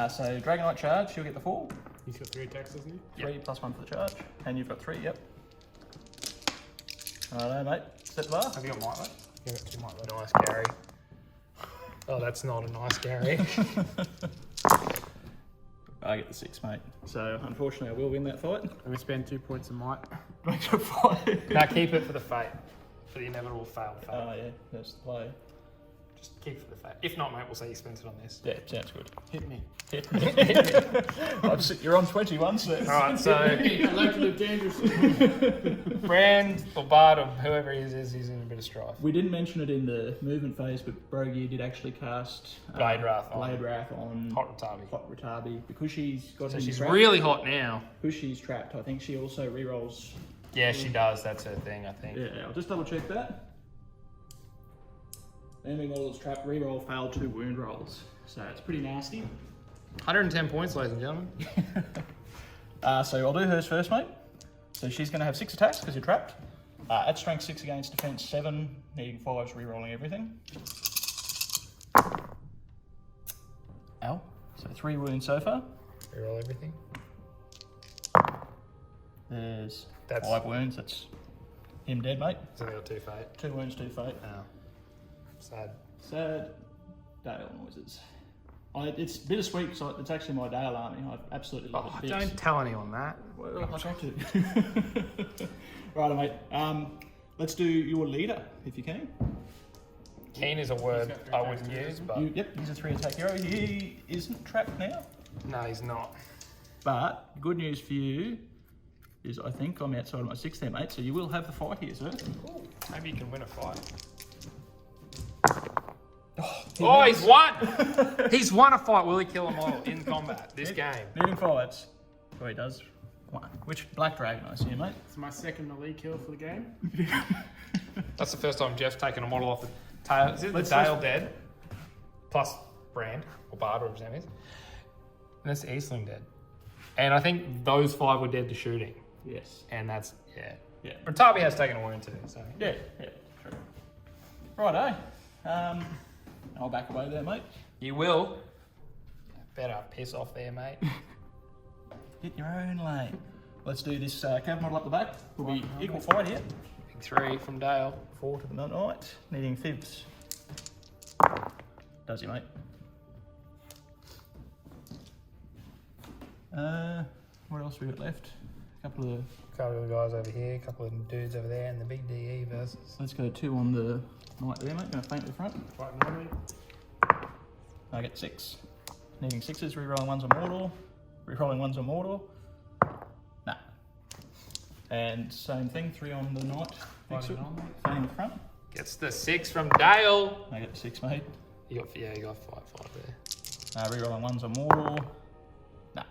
So Dragon Knight charge, she'll get the 4. He's got 3 attacks, doesn't he? 3 plus 1 for the charge. And you've got 3, yep. Righto, mate. Set the bar. Have you got might left? Yeah, I've got 2 might left. Nice, Gary. Oh, that's not a nice Gary. I get the 6, mate. So unfortunately, I will win that fight. I'm going to spend 2 points of might. Make a fight. Now keep it for the fate. For the inevitable fail. Oh yeah, that's the play. Just keep it for the fate. If not, mate, we'll say you spent it on this. Yeah, sounds good. Hit me. You're on 21, so. Alright, so I like to live dangerously. Brand or Bard or whoever he is, he's in a bit of strife. We didn't mention it in the movement phase, but W.A.R.G did actually cast Blade Wrath on Hot Ratabi. Hot Ratabi because she's got. So him she's trapped. really hot now. Because she's trapped. I think she also rerolls. Yeah, she does. That's her thing, I think. Yeah, I'll just double check that. Enemy model is trapped. Reroll failed 2 wound rolls, so it's pretty nasty. 110 points, ladies and gentlemen. So I'll do hers first, mate. So she's going to have 6 attacks because you're trapped. At strength 6 against defense 7, needing 5s, rerolling everything. Ow. So 3 wounds so far. Reroll everything. There's That's- 5 wounds. That's him dead, mate. So they got 2 fate. 2 wounds, 2 fate. Oh. Sad. Sad Dale noises. It's bittersweet because it's actually my Dale army. I absolutely love Oh, it. don't tell anyone that. Well, I got to. Right, mate. Let's do your leader, if you can. Keen is a word I wouldn't use, but Yep, he's a 3 attack hero. He isn't trapped now. no, he's not. But good news for you is I think I'm outside of my 6 there, mate. So you will have the fight here, sir. Maybe you can win a fight. He Oh, wins. he's won! He's won a fight. Will he kill a model in combat this game? Needing fights. Oh, he does. One. Which Black Dragon, I see, mate. It's my second melee kill for the game. That's the first time Jeff's taken a model off the tail. Is it the Let's- Dale dead? Plus Brand, or Bard, or whatever his name is. And that's Eastling dead. And I think those 5 were dead to shooting. Yes. And that's, yeah. Yeah. Ratabi has taken a wound too, so. Yeah, true. Righto. I'll back away there, mate. You will. Better piss off there, mate. Get your own lane. Let's do this cab model up the back. Will be equal fight here. Big 3 from Dale. 4 to the knight. Needing fibs. Does he, mate? What else we got left? A couple of. Couple of guys over here, a couple of dudes over there, and the big DE versus. Let's go 2 on the knight there, mate. Gonna feint at the front. Fighting on me. I get 6. Needing 6s, rerolling 1s on Mordor. Rerolling 1s on Mordor. Nah. And same thing, 3 on the knight. Next to it. Fighting on me. Feinting at the front. Gets the 6 from Dale. I get 6, mate. You got 5 there. Rerolling ones on mortal. Nah.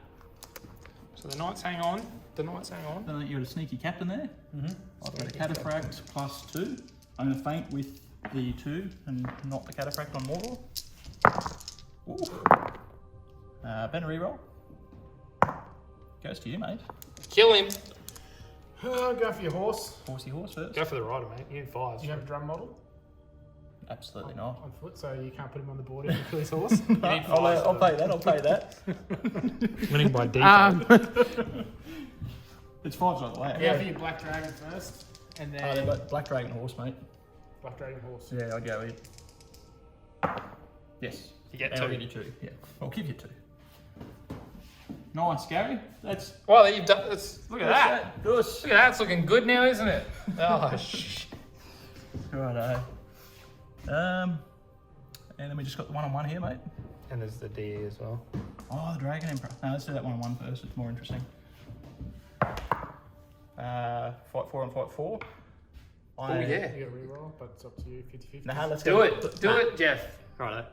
So the knights hang on. Then you got a sneaky captain there. I've got a cataphract +2. I'm going to feint with the 2 and not the cataphract on mortal. Ben reroll. Goes to you, mate. Kill him. Go for your horse. Horsey horse first. Go for the rider, mate. You need 5. Do you have a drum model? Absolutely not. On foot, so you can't put him on the board if you kill his horse. I'll pay that. I'll pay that. Winning by default. It's 5s like the way. Yeah, for your black dragon first, and then they've got black dragon horse, mate. black dragon horse. Yeah, I'd go with. Yes. You get And 2. I'll give you 2. Yeah, I'll give you 2. Nice, Gary. That's. Well, you've done. Look at that. Good. Look at that. It's looking good now, isn't it? Oh shit. Righto. And then we just got the 1-on-1 here, mate. And there's the DE as well. Oh, the Dragon Emperor. No, let's do that 1-on-1 first. It's more interesting. Fight 4 and fight 4. Oh yeah. You got a reroll, but it's up to you, 50-50. Nah, let's Do go. it. Do it, Jeff. Righto.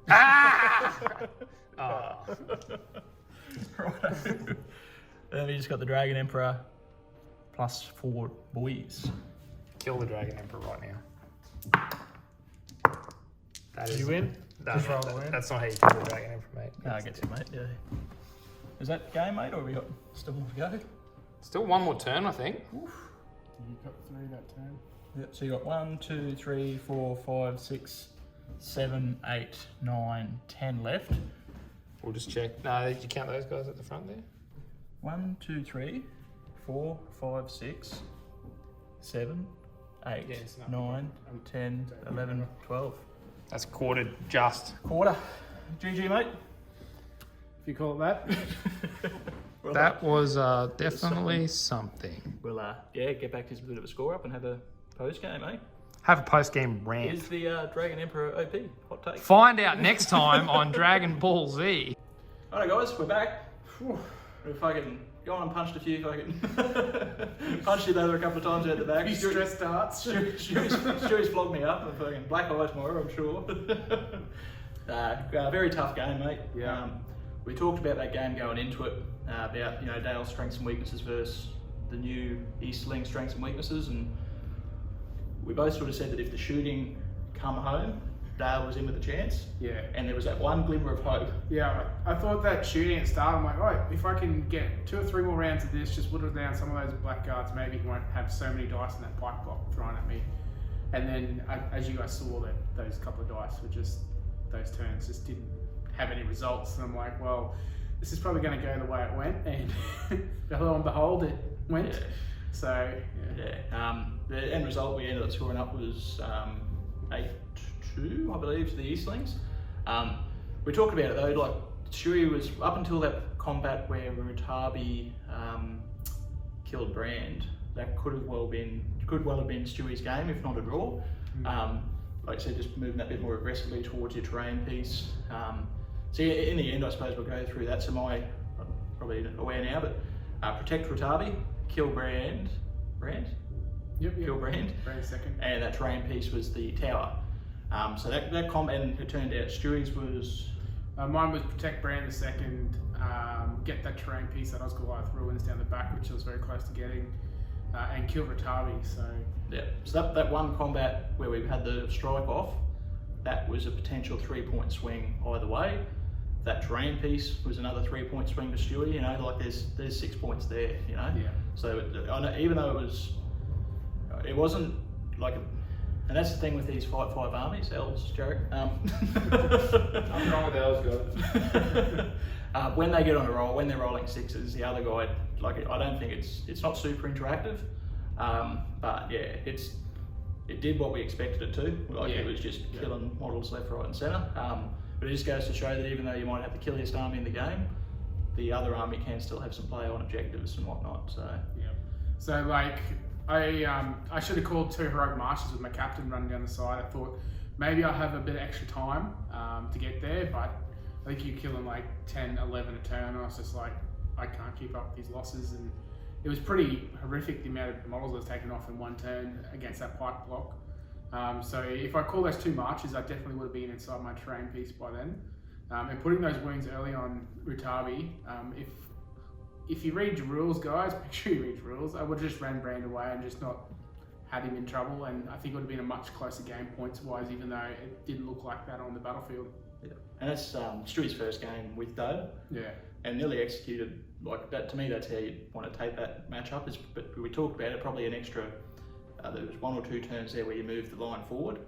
Ah! Oh. Righto. Then we just got the Dragon Emperor +4 boys. Kill the Dragon Emperor right now. That is. You win? Just roll a win. That's not how you kill the Dragon Emperor, mate. No, I get it, mate. Yeah. Is that game, mate, or have we got still more to go? Still one more turn, I think. You got 3 that turn. Yep. So you got 1, 2, 3, 4, 5, 6, 7, 8, 9, 10 left. We'll just check. No, did you count those guys at the front there? 1, 2, 3, 4, 5, 6, 7, 8, Yeah, it's not- 9, 10, 11, 12. That's quartered just. Quarter. GG, mate. If you call it that. Well, That was definitely something. We'll get back to a bit of a score up and have a post game, eh? Have a post-game rant. Is the Dragon Emperor OP? Hot take. Find out next time on Dragon Ball Z. Alright, guys, we're back. We fucking gone and punched a few fucking punched each other a couple of times out the back. Stress starts. Stewie's flogged me up. I'm fucking black eye tomorrow, I'm sure. Very tough game, mate. Yeah. We talked about that game going into it, about Dale's strengths and weaknesses versus the new easterling strengths and weaknesses, and we both sort of said that if the shooting come home, Dale was in with a chance. Yeah. And there was that one glimmer of hope. Yeah, I thought that shooting at the start, I'm like, right, if I can get 2 or 3 more rounds of this, just whittle down some of those black guards, maybe he won't have so many dice in that pike block thrown at me. And then, as you guys saw, that those couple of dice were just, those turns just didn't have any results. And I'm like, well, this is probably going to go the way it went. And lo and behold, it went. Yeah. So, Yeah. The end result we ended up scoring up was 8-2, I believe, to the Eastlings. We talked about it though, like Stewie was up until that combat where Rutabi killed Brand. That could well have been Stewie's game, if not a draw. Like I said, just moving that bit more aggressively towards your terrain piece. So yeah, in the end, I suppose we'll go through that. So I'm probably aware now, but protect Rutabi, kill Brand. Yep. Kill Brand. Brand second. And that terrain piece was the tower. So that combat, and it turned out Stewie's was... Mine was protect Brand the second, get that terrain piece that Osgoliath ruins down the back, which I was very close to getting, and kill Rutabi. So Yeah, so that one combat where we had the strike off, that was a potential 3-point swing either way. That terrain piece was another 3-point swing to Stewie. Like there's 6 points there. Yeah. So I know, even though it wasn't like, and that's the thing with these fight 5 armies, Elves, Jarek. Nothing wrong with those guys. When they get on a roll, when they're rolling 6s, the other guy, like I don't think it's not super interactive, but yeah, it did what we expected it to. Like it was just killing models left, right, and centre. But it just goes to show that even though you might have the killiest army in the game, the other army can still have some play on objectives and whatnot. So yeah. So like I should have called 2 heroic marches with my captain running down the side. I thought maybe I'll have a bit of extra time to get there, but I think you're killing like 10, 11 a turn, and I was just like, I can't keep up with these losses, and it was pretty horrific the amount of models I was taking off in one turn against that pike block. So if I call those 2 marches, I definitely would have been inside my terrain piece by then. And putting those wounds early on Rutabi, if you read your rules, guys, make sure you read your rules. I would have just ran Brand away and just not had him in trouble, and I think it would have been a much closer game points-wise, even though it didn't look like that on the battlefield. Yeah. And that's Stewie's first game with Dale. Yeah. And nearly executed like that. To me, that's how you want to take that matchup. But we talked about it, probably an extra. There was 1 or 2 turns there where you moved the line forward,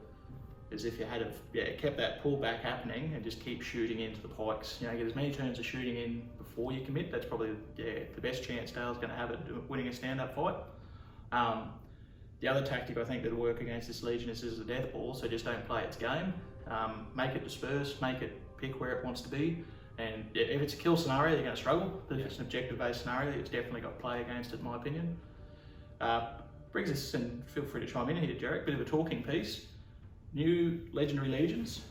as if you had kept that pullback happening and just keep shooting into the pikes. You know, get as many turns of shooting in before you commit. That's probably the best chance Dale's going to have at winning a stand-up fight. The other tactic I think that'll work against this Legion is a death ball. So just don't play its game. Make it disperse. Make it pick where it wants to be. And if it's a kill scenario, you're going to struggle. If it's an objective-based scenario, it's definitely got play against it, in my opinion. Brings us, and feel free to chime in here, Jarek, bit of a talking piece. New legendary legions.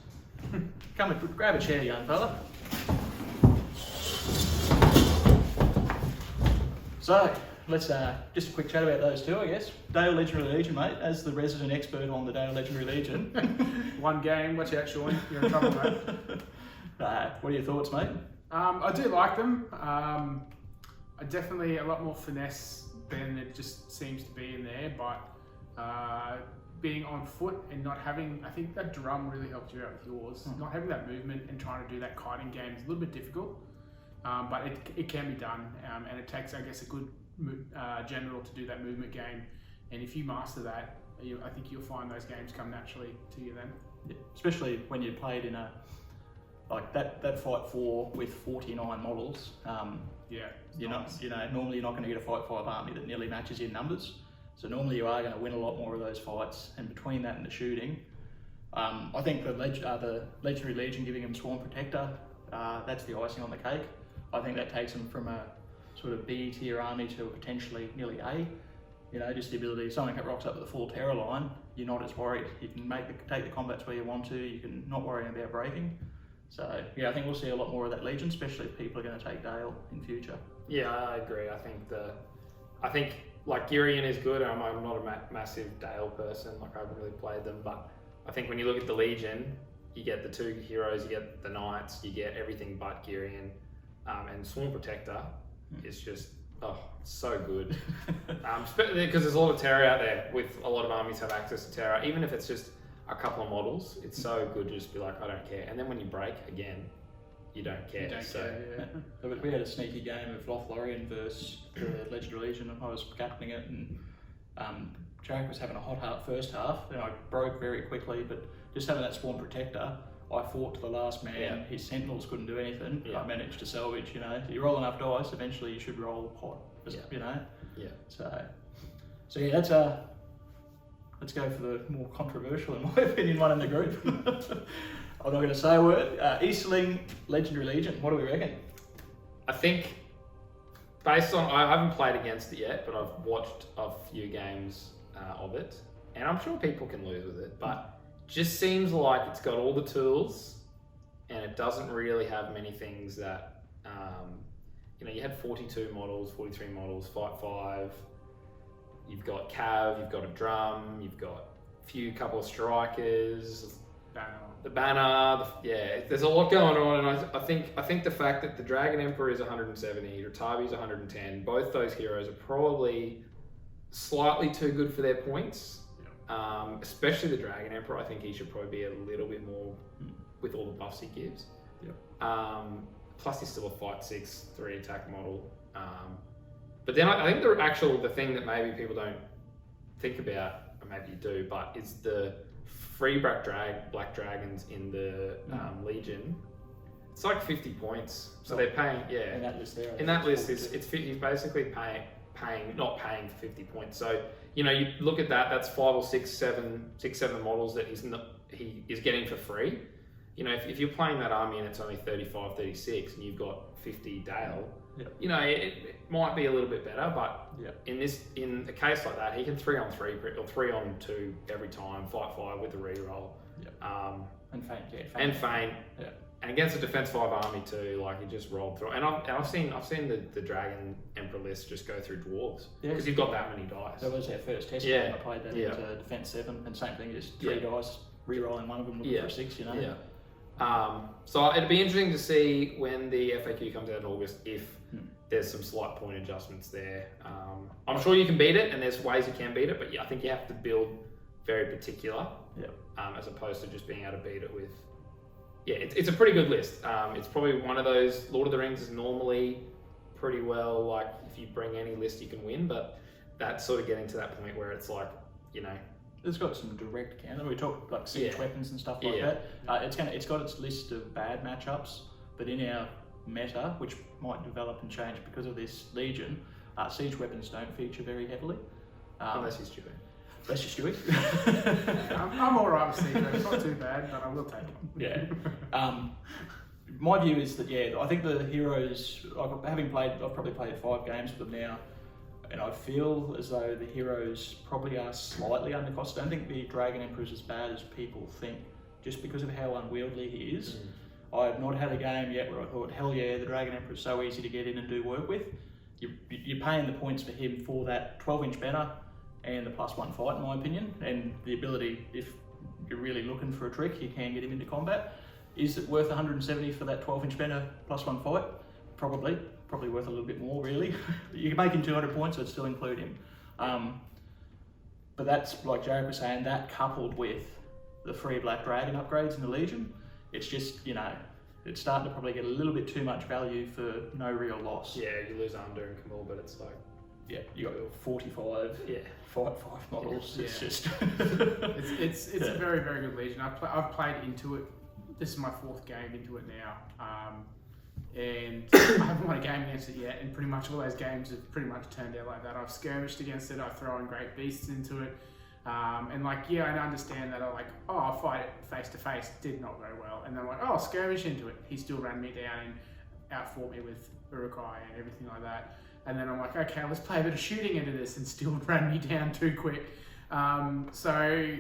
Come and grab a chair, young fella. So, let's just a quick chat about those 2, I guess. Dale Legendary Legion, mate, as the resident expert on the Dale Legendary Legion. 1 game, watch out, Sean, you're in trouble, mate. What are your thoughts, mate? I do like them. I definitely a lot more finesse than it just seems to be in there, but being on foot and not having, I think that drum really helped you out with yours. Not having that movement and trying to do that kiting game is a little bit difficult, but it can be done, and it takes, I guess, a good general to do that movement game, and if you master that, I think you'll find those games come naturally to you then. Yeah. Especially when you played in a like that fight 4 with 49 models. You're nice. not, normally you're not going to get a fight 5 army that nearly matches your numbers. So normally you are going to win a lot more of those fights. And between that and the shooting, I think the Legendary Legion giving him Swarm Protector, that's the icing on the cake. I think that takes him from a sort of B tier army to potentially nearly A. You know, just the ability, someone that rocks up with a full terror line, you're not as worried. You can take the combats where you want to. You can not worry about breaking. So yeah, I think we'll see a lot more of that Legion, especially if people are going to take Dale in future. Yeah, I agree. I think like Girion is good. I'm not a massive Dale person. Like I haven't really played them, but I think when you look at the Legion, you get the 2 heroes, you get the Knights, you get everything but Girion, and Swarm Protector is just so good. Because there's a lot of terror out there. With a lot of armies have access to terror, even if it's just a couple of models, it's so good to just be like, I don't care. And then when you break again, you don't care. But we had a sneaky game of Lothlorien versus the Legendary Legion, and I was captaining it, and Jarek was having a hot first half, and I broke very quickly, but just having that Swarm Protector, I fought to the last man. Yeah. His Sentinels couldn't do anything. Yeah. I managed to salvage, you know. You roll enough dice, eventually you should roll hot, you know. Yeah. So yeah, that's let's go for the more controversial, in my opinion, one in the group. I'm not going to say a word. Easterling Legendary Legion, what do we reckon? I think, based on, I haven't played against it yet, but I've watched a few games of it, and I'm sure people can lose with it, but just seems like it's got all the tools, and it doesn't really have many things that, you had 42 models, 43 models, Fight 5, you've got Cav, you've got a drum, you've got a couple of strikers, the banner, there's a lot going on, and I think the fact that the Dragon Emperor is 170, Rutabi is 110, both those heroes are probably slightly too good for their points. Especially the Dragon Emperor, I think he should probably be a little bit more with all the buffs he gives. Plus he's still a Fight 6, 3 attack model. But then I think the thing that maybe people don't think about, or maybe you do, but is the free black dragons in the Legion. It's like 50 points. So they're paying, In that list there. In that list, he's basically not paying for 50 points. So, you look at that, that's 5 or 6, 7 models that he is getting for free. If you're playing that army and it's only 35, 36 and you've got 50 Dale, it might be a little bit better, but in a case like that, he can 3-on-3 or 3-on-2 every time, Fight 5 with the reroll. And feint. And feint. And against a Defense 5 army too, like he just rolled through. And I've seen the Dragon Emperor list just go through dwarves because you've got that many dice. That was our first test. Yeah. I played that into Defense 7, and same thing, just 3 dice, re-rolling one of them, looking for a 6. You know. Yeah. So it'd be interesting to see when the FAQ comes out in August if there's some slight point adjustments there. I'm sure you can beat it, and there's ways you can beat it, but I think you have to build very particular, as opposed to just being able to beat it with. Yeah, it's a pretty good list. It's probably one of those. Lord of the Rings is normally pretty well, like, if you bring any list you can win, but that's sort of getting to that point where it's like, you know, it's got some direct counter. We talked like siege weapons and stuff like that. It's got its list of bad matchups, but in our meta, which might develop and change because of this Legion, siege weapons don't feature very heavily. Unless you're Stewie. Unless you're Stewie. I'm alright with siege weapons. It's not too bad, but I will take it. Yeah. My view is that I think the heroes. I've probably played 5 games with them now, and I feel as though the heroes probably are slightly undercosted. I don't think the Dragon Emperor is as bad as people think, just because of how unwieldy he is. I have not had a game yet where I thought, hell yeah, the Dragon Emperor is so easy to get in and do work with. You're paying the points for him for that 12-inch banner and the +1 fight, in my opinion, and the ability, if you're really looking for a trick, you can get him into combat. Is it worth 170 for that 12-inch banner +1 fight? Probably worth a little bit more, really. You can make him 200 points, so it'd still include him. But that's, like Jared was saying, that coupled with the free Black Dragon upgrades in the Legion, it's just, it's starting to probably get a little bit too much value for no real loss. Yeah, you lose Under and Camille, but it's like... Yeah, you got 45 fight 5 models. Yeah. It's just... it's a very, very good Legion. I've played into it. This is my 4th game into it now. And I haven't won a game against it yet, and pretty much all those games have pretty much turned out like that. I've skirmished against it, I've thrown great beasts into it, and I understand that I'll fight it face to face, did not go well, and then I'm like, I'll skirmish into it. He still ran me down and outfought me with Urukai and everything like that. And then I'm like, okay, let's play a bit of shooting into this, and still ran me down too quick. So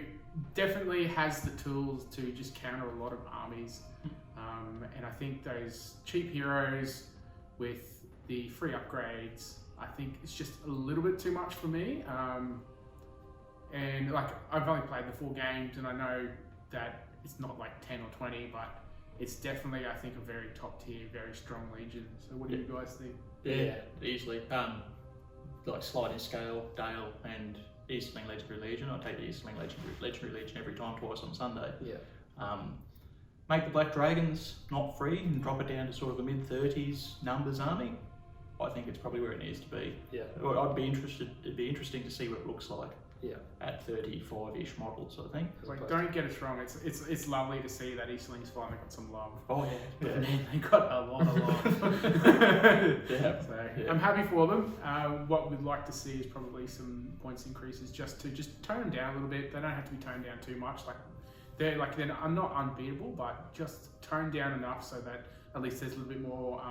definitely has the tools to just counter a lot of armies. And I think those cheap heroes with the free upgrades, I think it's just a little bit too much for me. And I've only played the 4 games, and I know that it's not like 10 or 20, but it's definitely, I think, a very top tier, very strong Legion. So what do you guys think? Yeah, easily. Like sliding scale, Dale and Easterling Legendary Legion. I take the Easterling Legendary Legion every time, twice on Sunday. Yeah. Make the Black Dragons not free and drop it down to sort of a mid-30s numbers army. I think it's probably where it needs to be. Yeah. I'd be interested. It'd be interesting to see what it looks like. Yeah. At 35-ish models, I think. Don't get us wrong. It's lovely to see that Easterling's finally got some love. Oh yeah. But man, they got a lot of love. So I'm happy for them. What we'd like to see is probably some points increases, just to tone them down a little bit. They don't have to be toned down too much. They're not unbeatable, but just toned down enough so that at least there's a little bit more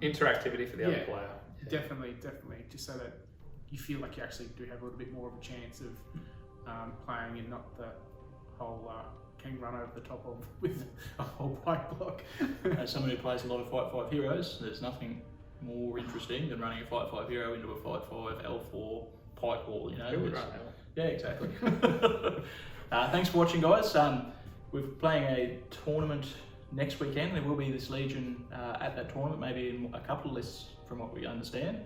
interactivity for the other player. Yeah. Definitely, just so that you feel like you actually do have a little bit more of a chance of playing, and not the whole king run over the top of with a whole white block. As someone who plays a lot of Fight 5 heroes, there's nothing more interesting than running a Fight 5 hero into a Fight 5 L4 pike wall. Who would run L? Yeah, exactly. Thanks for watching, guys. We're playing a tournament next weekend. There will be this Legion at that tournament, maybe in a couple of lists from what we understand.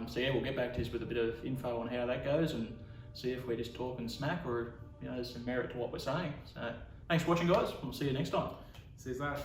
So yeah, we'll get back to you with a bit of info on how that goes, and see if we're just talking smack or there's some merit to what we're saying. So thanks for watching, guys. We'll see you next time. See you later.